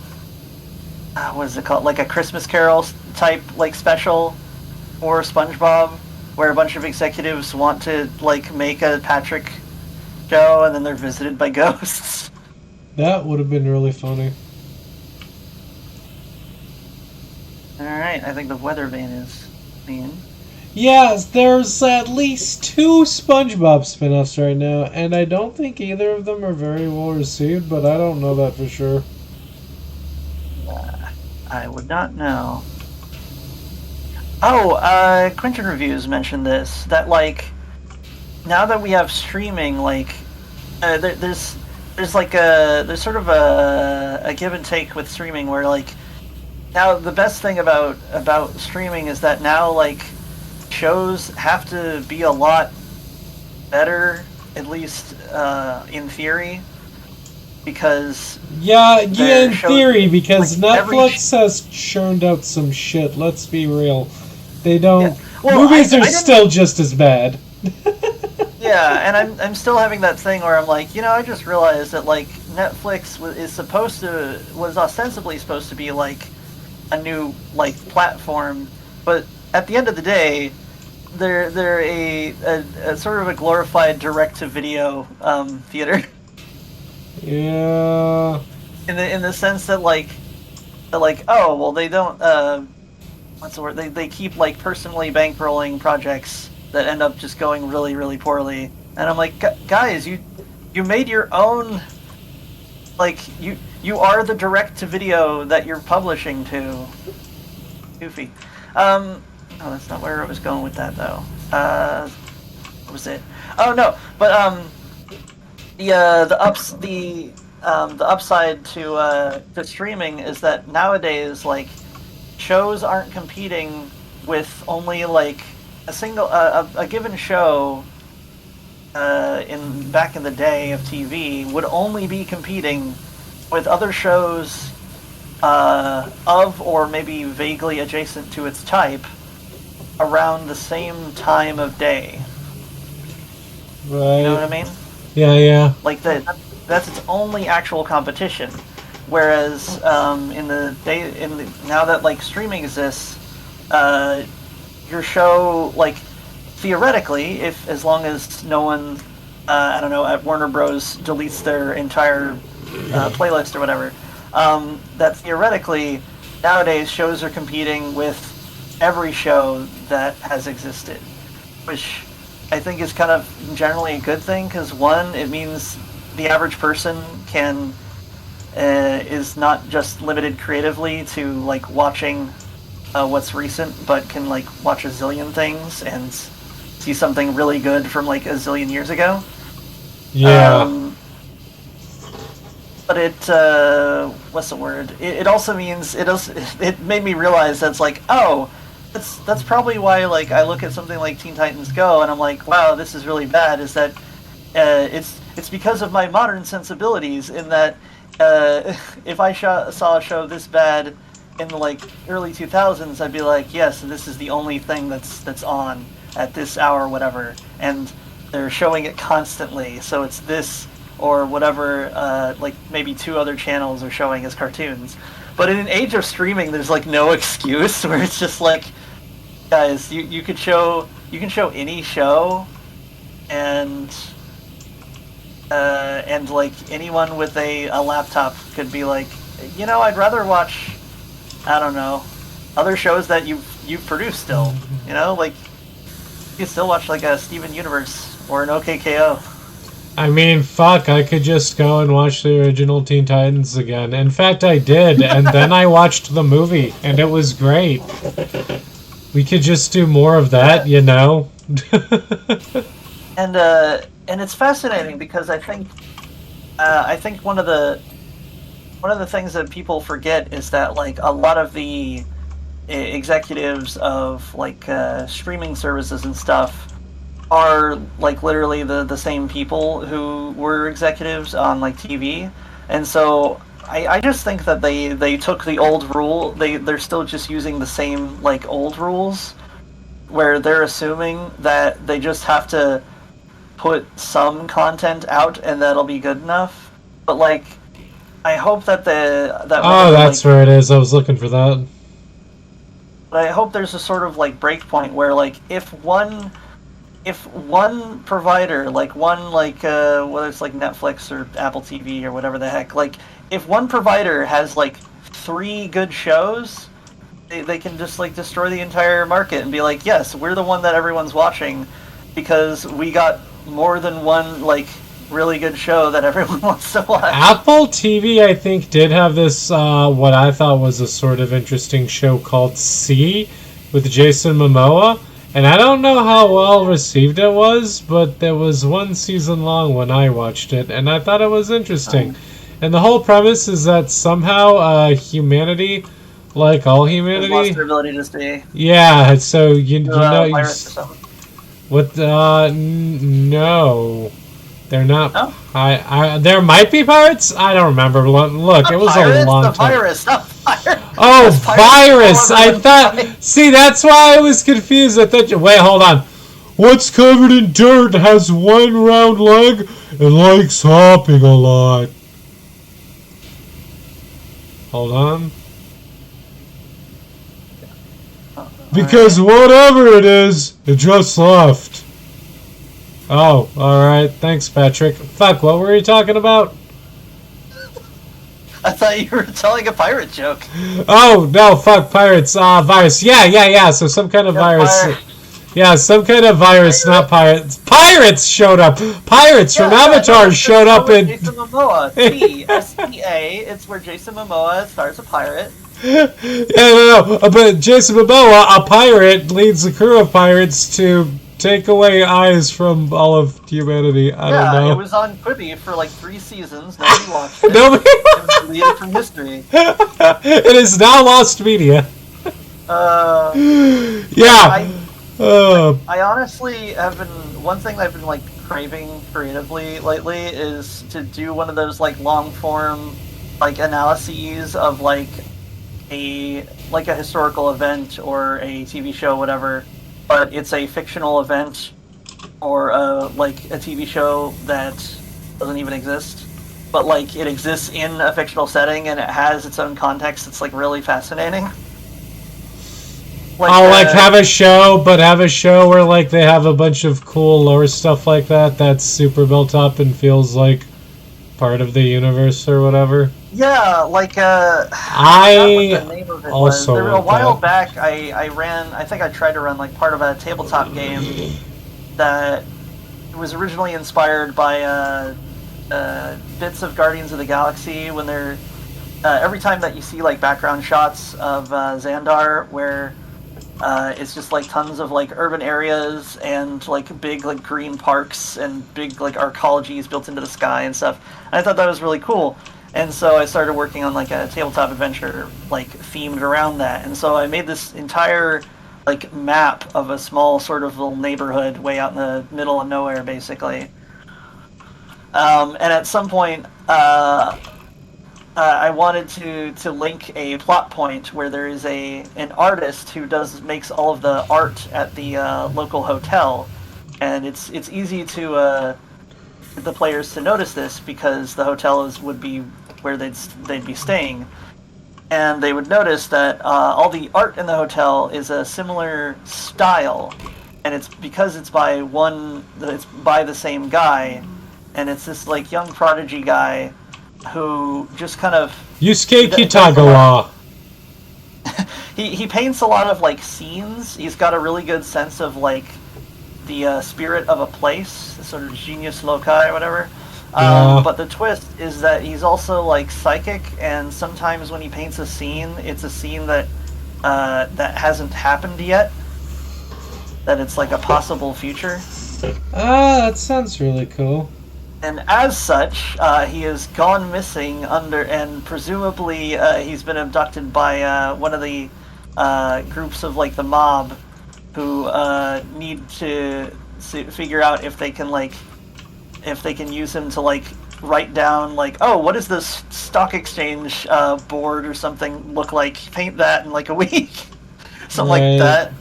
what is it called, like a Christmas Carol type like special for SpongeBob, where a bunch of executives want to like make a Patrick show and then they're visited by ghosts. that would have been really funny. Alright, I think the weather vane is mean. Yes, there's at least 2 SpongeBob spin-offs right now, and I don't think either of them are very well received, but I don't know that for sure. I would not know. Oh, Quentin Reviews mentioned this, that like, now that we have streaming, like, there's sort of a give and take with streaming where like, now the best thing about streaming is that now like, shows have to be a lot better, at least in theory, because Yeah, Their in shows- theory, because like, every Netflix has churned out some shit, let's be real. They don't... Yeah. Well, movies I are didn't- still just as bad. yeah, and I'm still having that thing where I'm like, I just realized that like Netflix was ostensibly supposed to be like a new like platform, but at the end of the day, they're a sort of a glorified direct-to-video theater. Yeah... in the sense that like oh well they don't what's the word, they keep like personally bankrolling projects that end up just going really really poorly, and I'm like, guys, you made your own, like you are the direct to video that you're publishing to. Goofy. Oh, that's not where I was going with that though. What was it? Oh no, but the upside to streaming is that nowadays like shows aren't competing with only like a single a given show back in the day of TV would only be competing with other shows of or maybe vaguely adjacent to its type around the same time of day. Right. You know what I mean? Yeah. Like that's its only actual competition. Whereas now that like streaming exists, your show, like theoretically, if as long as no one I don't know, at Warner Bros deletes their entire playlist or whatever, that theoretically nowadays shows are competing with every show that has existed, which I think is kind of generally a good thing, because one, it means the average person can is not just limited creatively to like watching what's recent, but can like watch a zillion things and see something really good from like a zillion years ago. Yeah. But it what's the word? It also means it made me realize that's like, oh, that's probably why like I look at something like Teen Titans Go and I'm like, wow, this is really bad. Is that it's because of my modern sensibilities, in that if I saw a show this bad in the like early 2000s, I'd be like, yes, this is the only thing that's on at this hour, whatever. And they're showing it constantly. So it's this or whatever, like maybe 2 other channels are showing as cartoons. But in an age of streaming, there's like no excuse where it's just like, guys, you can show any show, and like anyone with a laptop could be like, I'd rather watch, I don't know, other shows that you've produced still. Like you can still watch like a Steven Universe or an OKKO. I mean, fuck, I could just go and watch the original Teen Titans again. In fact, I did, and then I watched the movie, and it was great. We could just do more of that, And it's fascinating because I think one of the things that people forget is that like a lot of the executives of like streaming services and stuff are like literally the same people who were executives on like TV, and so I just think that they took the old rule. They're still just using the same like old rules, where they're assuming that they just have to put some content out and that'll be good enough. But like, I hope that Oh, that's where it is. I was looking for that. But I hope there's a sort of like break point where like if one provider, like one like whether it's like Netflix or Apple TV or whatever the heck, like if one provider has like 3 good shows, they can just like destroy the entire market and be like, yes, we're the one that everyone's watching because we got more than one like really good show that everyone wants to watch. Apple TV, I think, did have this what I thought was a sort of interesting show called C with Jason Momoa. And I don't know how well received it was, but there was 1 season long when I watched it, and I thought it was interesting. And the whole premise is that somehow humanity, like all humanity, lost their ability to see. Yeah, so virus or something. What? No, they're not. No? There might be pirates. I don't remember. Look, it was pirates, a long the time. Virus, not fire. Oh, virus! I thought. Fire. See, that's why I was confused. I thought. Wait, hold on. What's covered in dirt, has 1 round leg, and likes hopping a lot? Hold on. Because whatever it is, it just left. Oh, alright. Thanks, Patrick. Fuck, what were you talking about? I thought you were telling a pirate joke. Oh, no, fuck, pirates. Virus. Yeah. So some kind of virus. Yeah, some kind of virus, not pirates. Pirates showed up! Pirates from Avatar showed up in... Jason Momoa. S-P-A. It's where Jason Momoa starts a pirate. Yeah, no. But Jason Momoa, a pirate, leads a crew of pirates to take away eyes from all of humanity. I don't know. Yeah, it was on Quibi for like 3 seasons. Nobody watched it. Nobody. It was deleted from history. It is now lost media. Yeah. I honestly have been... One thing that I've been like craving creatively lately is to do one of those like long form like analyses of like a historical event or a TV show, whatever, but it's a fictional event or like a TV show that doesn't even exist, but like it exists in a fictional setting and it has its own context. It's like really fascinating. Like, have a show, but have a show where like they have a bunch of cool lore stuff like that that's super built up and feels like part of the universe or whatever. Yeah, like I also there, a while back I think I tried to run like part of a tabletop game that was originally inspired by bits of Guardians of the Galaxy when they're every time that you see like background shots of Xandar where it's just like tons of like urban areas and like big like green parks and big like arcologies built into the sky and stuff. And I thought that was really cool. And so I started working on like a tabletop adventure like themed around that. And so I made this entire like map of a small sort of little neighborhood way out in the middle of nowhere basically. And at some point I wanted to link a plot point where there is an artist who makes all of the art at the local hotel, and it's easy to the players to notice this because the hotel would be where they'd be staying, and they would notice that all the art in the hotel is a similar style, and it's because it's by the same guy, and it's this like young prodigy guy who just kind of Yusuke Kitagawa. he paints a lot of like scenes. He's got a really good sense of like the spirit of a place, the sort of genius loci, whatever. But the twist is that he's also like psychic, and sometimes when he paints a scene, it's a scene that that hasn't happened yet. That it's like a possible future. That sounds really cool. And as such, he has gone missing and presumably he's been abducted by one of the groups of like the mob, who need to figure out if they can use him to like write down like, oh, what does this stock exchange board or something look like? Paint that in like a week, something like that.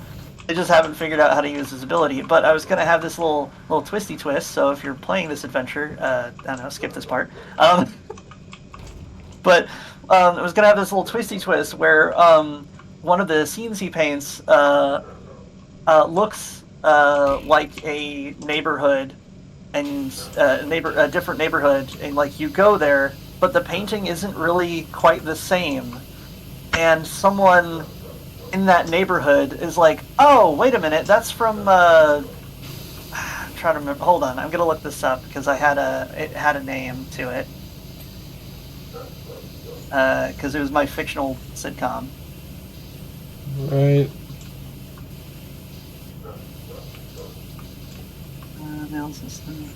They just haven't figured out how to use his ability. But I was gonna have this little twisty twist. So if you're playing this adventure, I don't know, skip this part. But I was gonna have this little twisty twist where one of the scenes he paints looks like a neighborhood, and a different neighborhood, and like you go there, but the painting isn't really quite the same, and someone in that neighborhood is like, oh, wait a minute, that's from I'm trying to remember. Hold on, I'm gonna look this up because it had a name to it, because it was my fictional sitcom. Right. Mail system.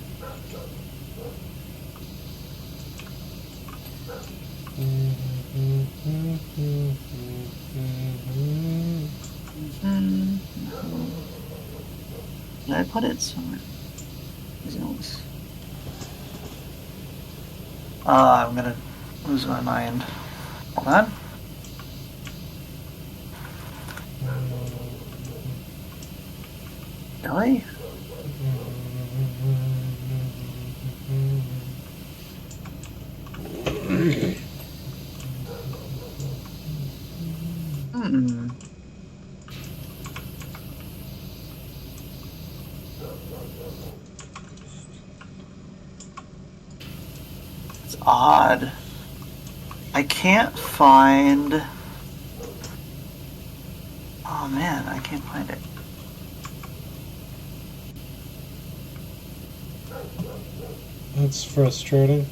Did I put it somewhere? I'm gonna lose my mind. Hold on. Really? It's odd. I can't find... Oh man, I can't find it. That's frustrating.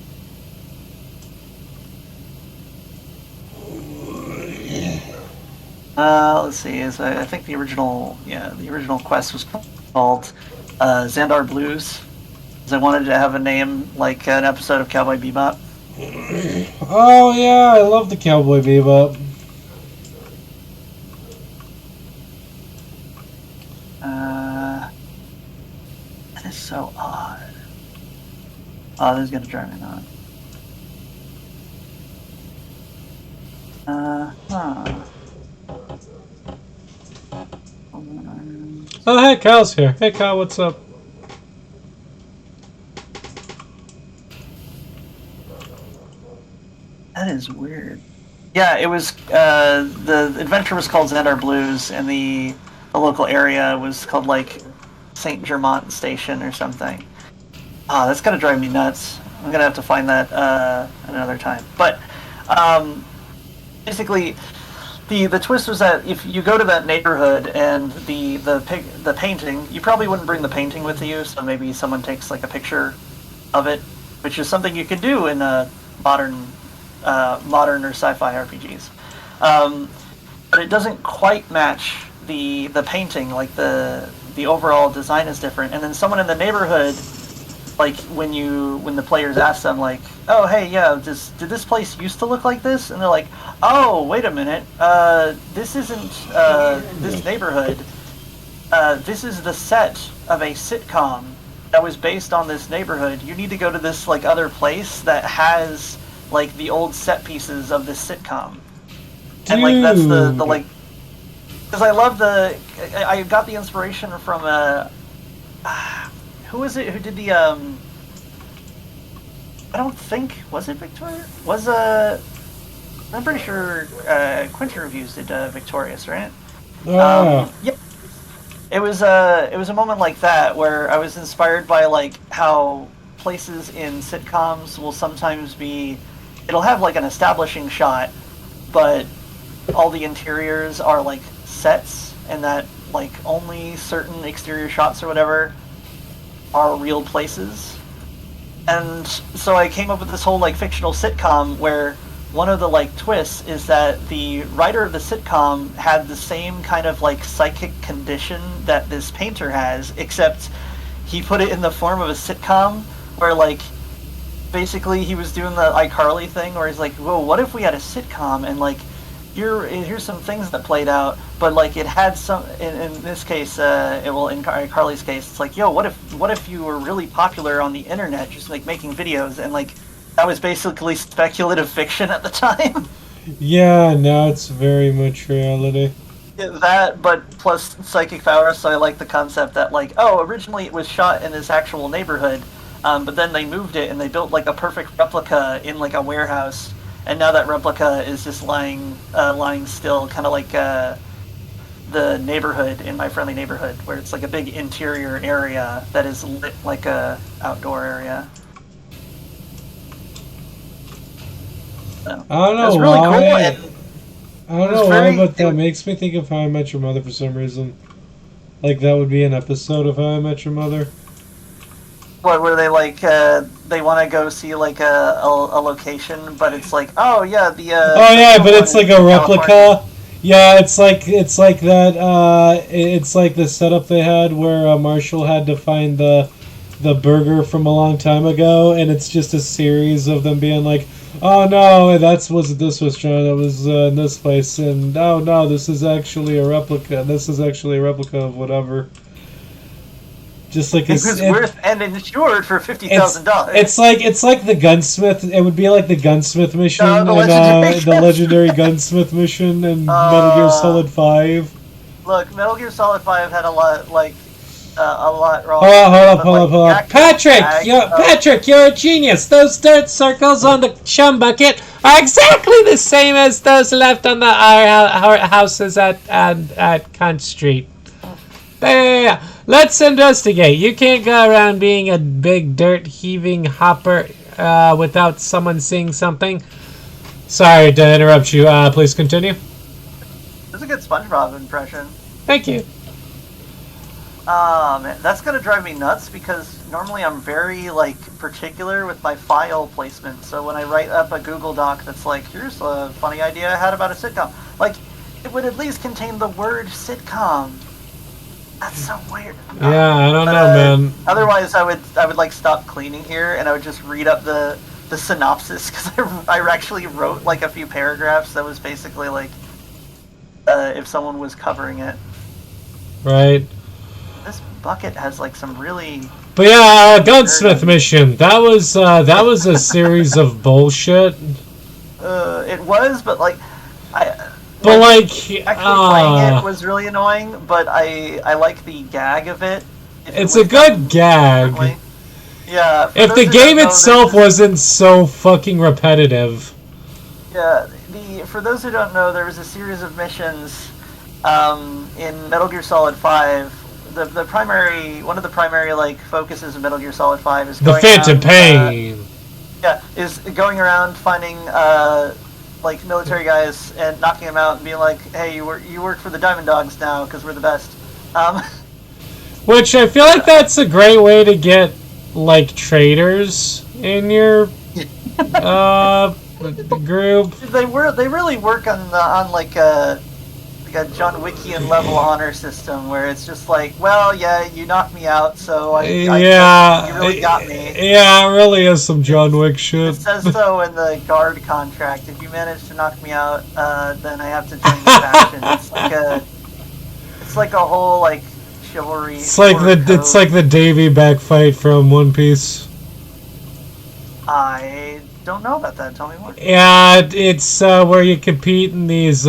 Let's see. I think the original quest was called Xandar Blues. Because I wanted to have a name like an episode of Cowboy Bebop. Oh yeah, I love the Cowboy Bebop. That is so odd. Oh, this is gonna drive me nuts. Oh, hey, Kyle's here. Hey, Kyle, what's up? That is weird. Yeah, it was, the adventure was called Xandar Blues, and the local area was called, like, St. Germont Station or something. Oh, that's gonna drive me nuts. I'm gonna have to find that, another time. But, basically, the twist was that if you go to that neighborhood and the painting, you probably wouldn't bring the painting with you, so maybe someone takes, like, a picture of it, which is something you can do in modern or sci-fi RPGs, but it doesn't quite match the painting. Like the overall design is different. And then someone in the neighborhood, like when the players ask them, like, oh hey, yeah, did this place used to look like this? And they're like, oh wait a minute, this isn't this neighborhood. This is the set of a sitcom that was based on this neighborhood. You need to go to this like other place that has like the old set pieces of this sitcom. Dude. And like that's the like, because I love I got the inspiration from Who was it who did the I don't think, was it Victoria? I'm pretty sure Quentin Reviews did Victorious, right? Yep. It was a moment like that where I was inspired by like how places in sitcoms will sometimes be, it'll have like an establishing shot, but all the interiors are like sets, and that like only certain exterior shots or whatever are real places. And so I came up with this whole like fictional sitcom where one of the like twists is that the writer of the sitcom had the same kind of like psychic condition that this painter has, except he put it in the form of a sitcom where like basically he was doing the iCarly thing where he's like, whoa, what if we had a sitcom and like here's some things that played out, but like it had some in this case in iCarly's case it's like, yo, what if you were really popular on the internet just like making videos, and like that was basically speculative fiction at the time. Yeah, now it's very much reality. That, but plus psychic powers, so I like the concept that like, oh, originally it was shot in this actual neighborhood, but then they moved it and they built like a perfect replica in like a warehouse, and now that replica is just lying still, kind of like the neighborhood in My Friendly Neighborhood, where it's like a big interior area that is lit like a outdoor area. So, I don't know it's really why. cool, and I don't know why, but that makes me think of How I Met Your Mother for some reason. Like that would be an episode of How I Met Your Mother. What, where they like they want to go see like a location, but it's like, oh yeah, oh yeah, but it's like a replica. California. Yeah, it's like that. It's like the setup they had where Marshall had to find the burger from a long time ago, and it's just a series of them being like, oh no, wasn't this restaurant, it was in this place, and oh no, this is actually a replica. This is actually a replica of whatever. Just like it was worth and insured for $50,000. It's like the gunsmith. It would be like the gunsmith mission the legendary gunsmith mission in Metal Gear Solid 5. Look, Metal Gear Solid 5 had a lot wrong. Hold up. Patrick, you're a genius. Those dirt circles on the chum bucket are exactly the same as those left on our houses at Cunt Street. Yeah. Let's investigate. You can't go around being a big dirt heaving hopper without someone seeing something. Sorry to interrupt you. Please continue. That's a good SpongeBob impression. Thank you. Man, that's gonna drive me nuts because normally I'm very like particular with my file placement. So when I write up a Google Doc that's like, here's a funny idea I had about a sitcom, like it would at least contain the word sitcom. That's so weird. Yeah, I don't know, man. Otherwise, I would like stop cleaning here and I would just read up the synopsis because I actually wrote like a few paragraphs that was basically like if someone was covering it. Right. This bucket has like some really. But yeah, gunsmith mission. That was a series of bullshit. It was, but like But like actually playing it was really annoying, but I like the gag of it. It's a good gag. Yeah. If the game itself wasn't so fucking repetitive. Yeah. For those who don't know, there was a series of missions in Metal Gear Solid 5. One of the primary like focuses of Metal Gear Solid 5 is the Phantom Pain. Is going around finding like military guys and knocking them out and being like, hey, you work for the Diamond Dogs now because we're the best. Which I feel like that's a great way to get like traitors in your group. They really work on like a John Wickian level honor system where it's just like, well, yeah, you knocked me out, so you really got me. Yeah, it really is some John Wick shit. It says so in the guard contract. If you manage to knock me out, then I have to join the faction. It's like a whole like chivalry. It's like the Davy back fight from One Piece. I don't know about that. Tell me more. Yeah, it's where you compete in these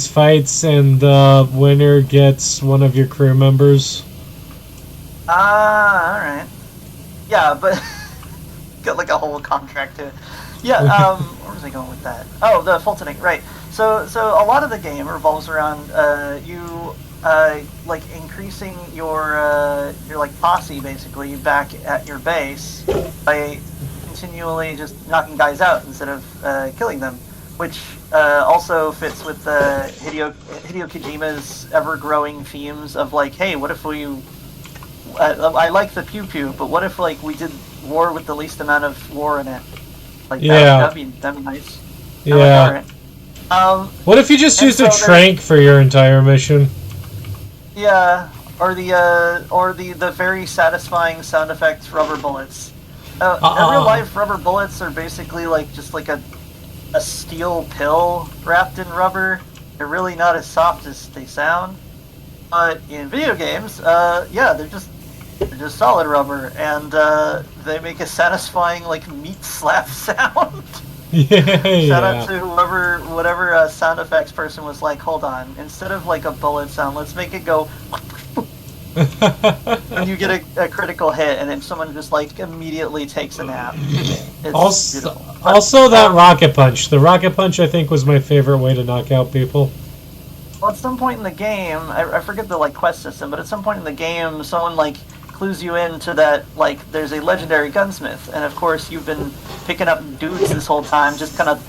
fights, and the winner gets one of your crew members. Ah, alright. Yeah, but got like a whole contract to it. Yeah, where was I going with that? Oh, the Fultoning, right. So a lot of the game revolves around you like increasing your like posse basically back at your base by continually just knocking guys out instead of killing them, which also fits with Hideo Kojima's ever-growing themes of like, hey, what if we I like the pew pew, but what if like we did war with the least amount of war in it? Like that'd be nice. Yeah. Like, all right. What if you just used a trank for your entire mission? Yeah, or the very satisfying sound effects rubber bullets. In real life, rubber bullets are basically like just like a steel pill wrapped in rubber. They're really not as soft as they sound. But in video games, yeah, they're just solid rubber, and they make a satisfying like meat slap sound. Shout out to whatever sound effects person was like, hold on, instead of like a bullet sound, let's make it go. And you get a critical hit, and then someone just like immediately takes a nap. Also, that rocket punch. The rocket punch, I think, was my favorite way to knock out people. Well, at some point in the game, I forget the like quest system, but at some point in the game, someone like clues you into that like there's a legendary gunsmith, and of course you've been picking up dudes this whole time, just kind of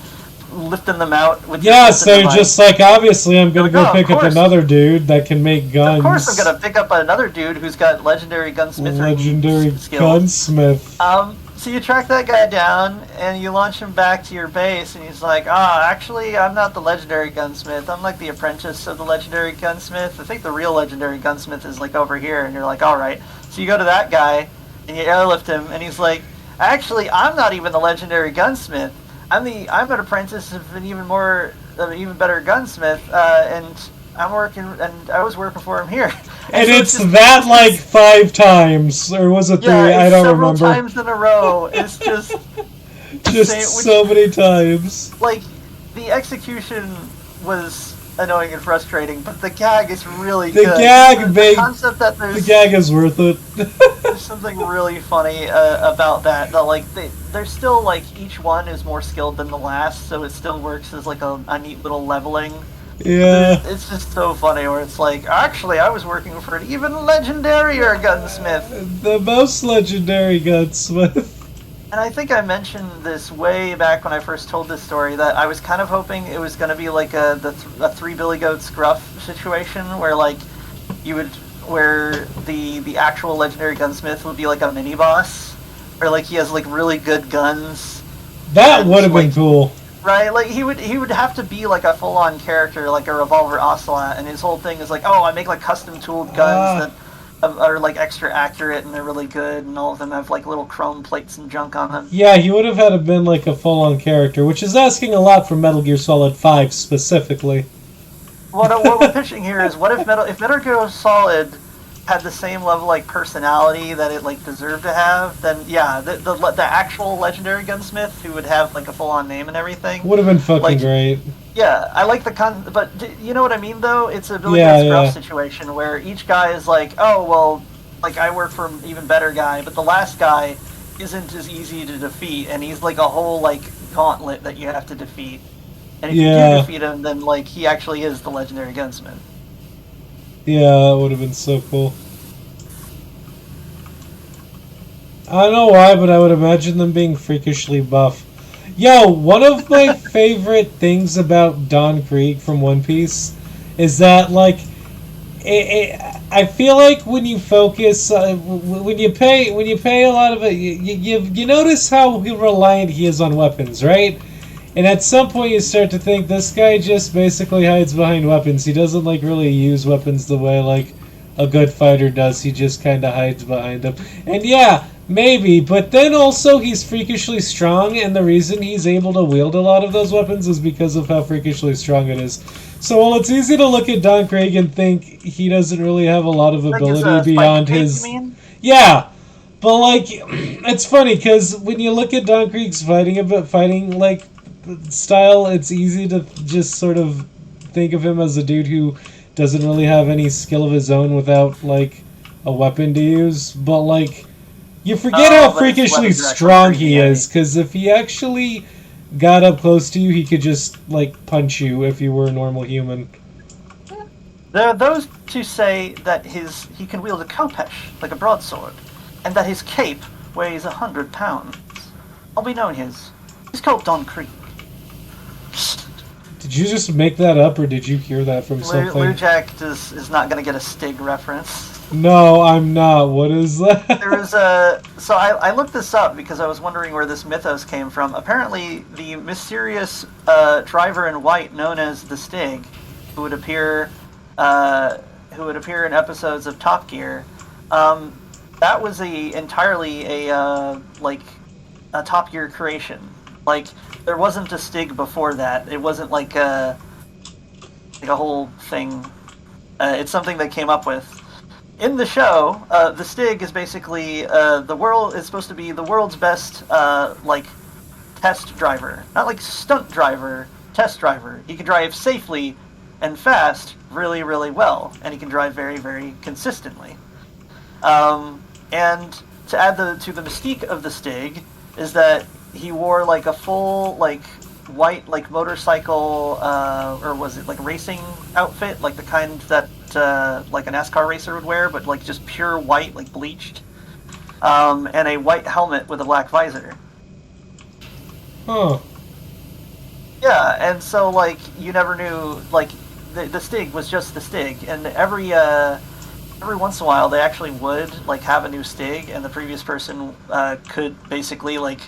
lifting them out with so you're just like, obviously I'm gonna go pick up another dude that can make guns. Of course I'm gonna pick up another dude who's got legendary gunsmith gunsmith. So you track that guy down and you launch him back to your base, and he's like, actually I'm not the legendary gunsmith, I'm like the apprentice of the legendary gunsmith. I think the real legendary gunsmith is like over here. And you're like, alright. So you go to that guy and you airlift him, and he's like, actually I'm not even the legendary gunsmith. I'm an apprentice of an even better gunsmith, and I was working for him here. And so it's that like 5 times, or was it 3? I don't remember. Several times in a row. It's just so many times. Like the execution was annoying and frustrating, but the gag is really good. The concept that the gag is worth it. There's something really funny about that. That like they're still like each one is more skilled than the last, so it still works as like a neat little leveling. Yeah. It's just so funny where it's like, actually, I was working for an even legendarier gunsmith. The most legendary gunsmith. And I think I mentioned this way back when I first told this story, that I was kind of hoping it was going to be like a 3 Billy Goats Gruff situation where like where the actual legendary gunsmith would be like a mini boss, where like he has like really good guns. That would have been cool. Right, like he would have to be like a full-on character, like a Revolver Ocelot, and his whole thing is like, oh, I make like custom-tooled guns that are like extra accurate and they're really good, and all of them have like little chrome plates and junk on them. Yeah, he would have had to been like a full-on character, which is asking a lot from Metal Gear Solid 5 specifically. What we're pitching here is, what if Metal Gear Solid had the same level like personality that it like deserved to have, then yeah, the actual legendary gunsmith who would have like a full on name and everything would have been fucking great. Yeah, I like but you know what I mean though? It's a Billy Goats Gruff situation where each guy is like, oh well, like I work for an even better guy, but the last guy isn't as easy to defeat, and he's like a whole like gauntlet that you have to defeat. And if you do defeat him, then like he actually is the legendary gunsmith. Yeah, that would have been so cool. I don't know why, but I would imagine them being freakishly buff. Yo, one of my favorite things about Don Krieg from One Piece is that, like, I feel like when you focus, when you pay a lot of it, you notice how reliant he is on weapons, right? And at some point you start to think this guy just basically hides behind weapons. He doesn't like really use weapons the way like a good fighter does. He just kind of hides behind them. And yeah, maybe, but then also he's freakishly strong, and the reason he's able to wield a lot of those weapons is because of how freakishly strong it is. So while it's easy to look at Don Krieg and think he doesn't really have a lot of ability beyond his... Yeah, but like, it's funny because when you look at Don Krieg's fighting like style, it's easy to just sort of think of him as a dude who doesn't really have any skill of his own without like a weapon to use, but like you forget Oh, how but his freakishly weapons are actually strong pretty he heavy. is. Because if he actually got up close to you, he could just like punch you if you were a normal human. There are those who say that he can wield a khopesh, like a broadsword, and that his cape weighs 100 pounds. All we know is, he's called Don Creek. Did you just make that up, or did you hear that from something? Lou Jack is not going to get a Stig reference. No, I'm not. What is that? There is a... So I looked this up because I was wondering where this mythos came from. Apparently, the mysterious driver in white known as the Stig, who would appear in episodes of Top Gear, that was entirely a Top Gear creation. Like, there wasn't a Stig before that. It wasn't like a whole thing. It's something they came up with. In the show, the Stig is basically is supposed to be the world's best test driver, not like stunt driver, test driver. He can drive safely and fast, really, really well, and he can drive very, very consistently. And to add to the mystique of the Stig is that he wore like a full white motorcycle or was it like racing outfit, like the kind that like a NASCAR racer would wear, but like just pure white, like bleached, and a white helmet with a black visor. Huh. Yeah, and so like you never knew, like the Stig was just the Stig, and every once in a while they actually would like have a new Stig, and the previous person could basically would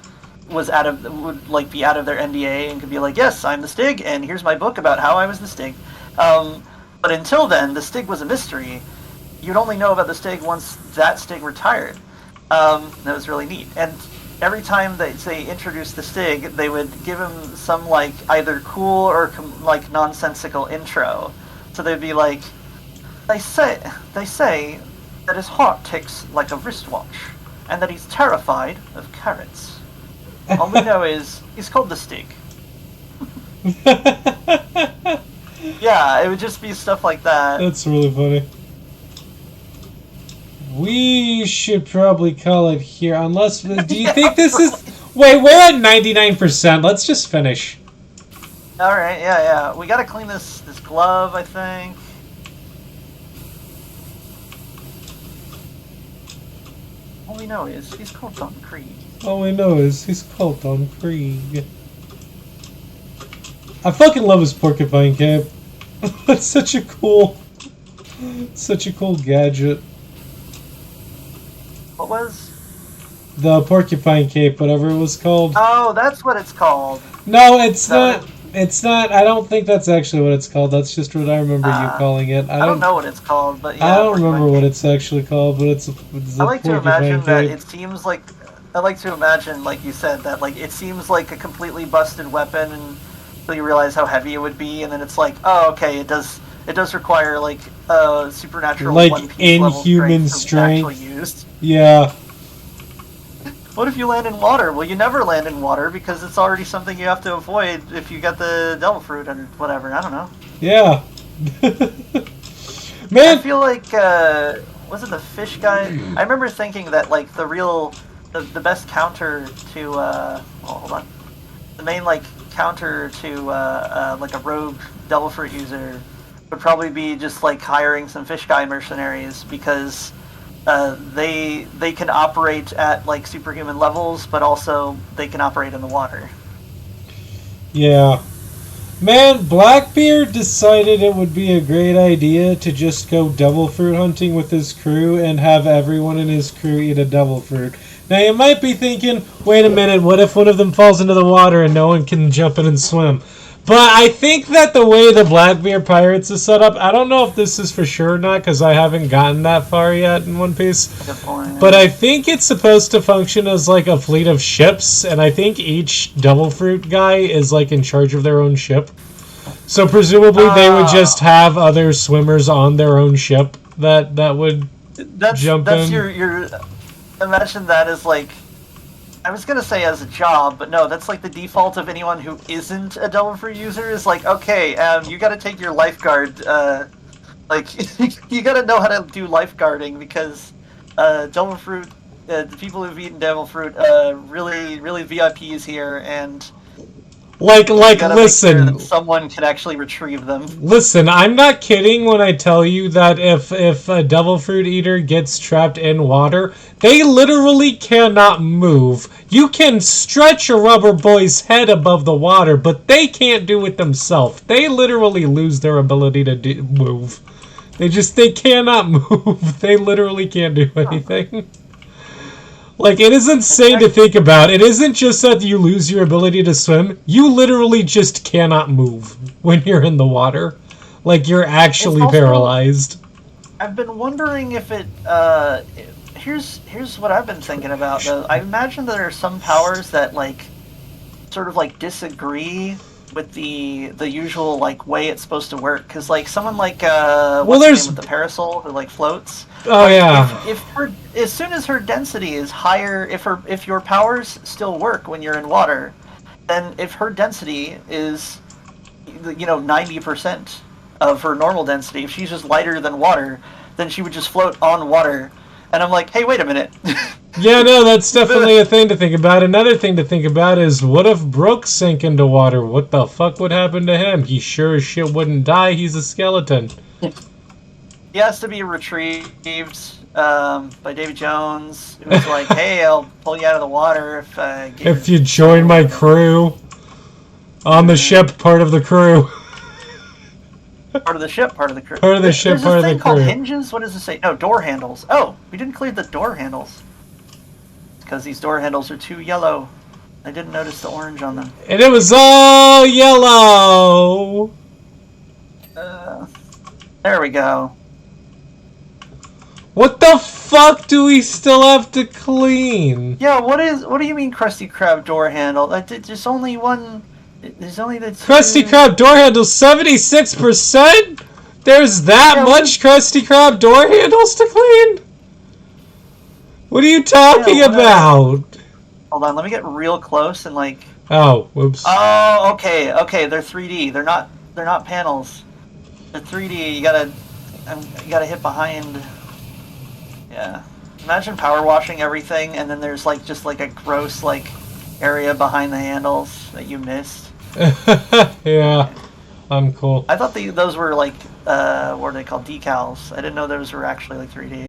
be out of their NDA and could be like, yes, I'm the Stig, and here's my book about how I was the Stig. But until then, the Stig was a mystery. You'd only know about the Stig once that Stig retired. That was really neat. And every time they introduced the Stig, they would give him some like either cool or like nonsensical intro. So they'd be like, they say that his heart ticks like a wristwatch, and that he's terrified of carrots. All we know is he's called the Stig. Yeah, it would just be stuff like that. That's really funny. We should probably call it here, unless... Do you think this is... Wait, we're at 99%. Let's just finish. Alright, yeah. We gotta clean this glove, I think. All we know is he's called Don Krieg. All we know is he's called Don Krieg. I fucking love his porcupine cape. It's such a cool gadget. What was? The porcupine cape, whatever it was called. Oh, that's what it's called. No, it's not. It's not. I don't think that's actually what it's called. That's just what I remember you calling it. I don't know what it's called, but yeah. I don't remember what it's actually called, but it's I like to imagine that cape. it seems like... I like to imagine, like you said, that like it seems like a completely busted weapon, and until you realize how heavy it would be, and then it's like, oh, okay, it does require like supernatural like one-piece level inhuman strength. To strength. be actually used. Yeah. What if you land in water? Well, you never land in water because it's already something you have to avoid if you got the devil fruit or whatever. I don't know. Yeah. I Man. feel like was it the fish guy? I remember thinking that like the best counter to hold on, the main like counter to like a rogue devil fruit user would probably be just like hiring some fish guy mercenaries, because they can operate at like superhuman levels, but also they can operate in the water. Yeah. Man, Blackbeard decided it would be a great idea to just go devil fruit hunting with his crew and have everyone in his crew eat a devil fruit. Now you might be thinking, wait a minute, what if one of them falls into the water and no one can jump in and swim? But I think that the way the Blackbeard Pirates is set up, I don't know if this is for sure or not, because I haven't gotten that far yet in One Piece. But I think it's supposed to function as like a fleet of ships, and I think each devil fruit guy is like in charge of their own ship. So presumably they would just have other swimmers on their own ship that would jump in. Your imagine that as like, I was gonna say as a job, but no, that's like the default of anyone who isn't a devil fruit user is like, okay, you got to take your lifeguard Like, you gotta know how to do lifeguarding because devil fruit, the people who've eaten devil fruit, really, really VIPs here, and Like, you gotta make sure listen. that someone can actually retrieve them. Listen, I'm not kidding when I tell you that if a devil fruit eater gets trapped in water, they literally cannot move. You can stretch a rubber boy's head above the water, but they can't do it themselves. They literally lose their ability to move. They cannot move. They literally can't do anything. Like, it is insane to think about. It isn't just that you lose your ability to swim. You literally just cannot move when you're in the water. Like, you're actually also, paralyzed. I've been wondering if it. Here's what I've been thinking about though. I imagine that there are some powers that like, sort of like disagree with the usual like way it's supposed to work. Because like someone like what's the name with the parasol who like floats. Oh yeah. If her, as soon as her density is higher, if your powers still work when you're in water, then if her density is, 90% of her normal density, if she's just lighter than water, then she would just float on water. And I'm like, hey, wait a minute. Yeah, no, that's definitely a thing to think about. Another thing to think about is, what if Brooks sank into water? What the fuck would happen to him? He sure as shit wouldn't die. He's a skeleton. He has to be retrieved by Davy Jones, who's like, hey, I'll pull you out of the water if you join my crew. On the ship, part of the crew. Part of the ship, part of the crew. Part of the ship, part of the crew. There's this thing called hinges? What does it say? No, door handles. Oh, we didn't clear the door handles. Because these door handles are too yellow. I didn't notice the orange on them. And it was all yellow! There we go. What the fuck do we still have to clean? Yeah, what do you mean Krusty Krab door handle? There's only one... There's only the two... Krusty Krab door handles 76%? There's that much Krusty Krab door handles to clean? What are you talking about? Hold on, let me get real close and like... Oh, whoops. Oh, okay, they're 3D. They're not panels. They're 3D. You gotta hit behind. Yeah. Imagine power washing everything, and then there's like just like a gross like area behind the handles that you missed. Yeah, I'm cool. I thought those were like what are they called, decals. I didn't know those were actually like 3D.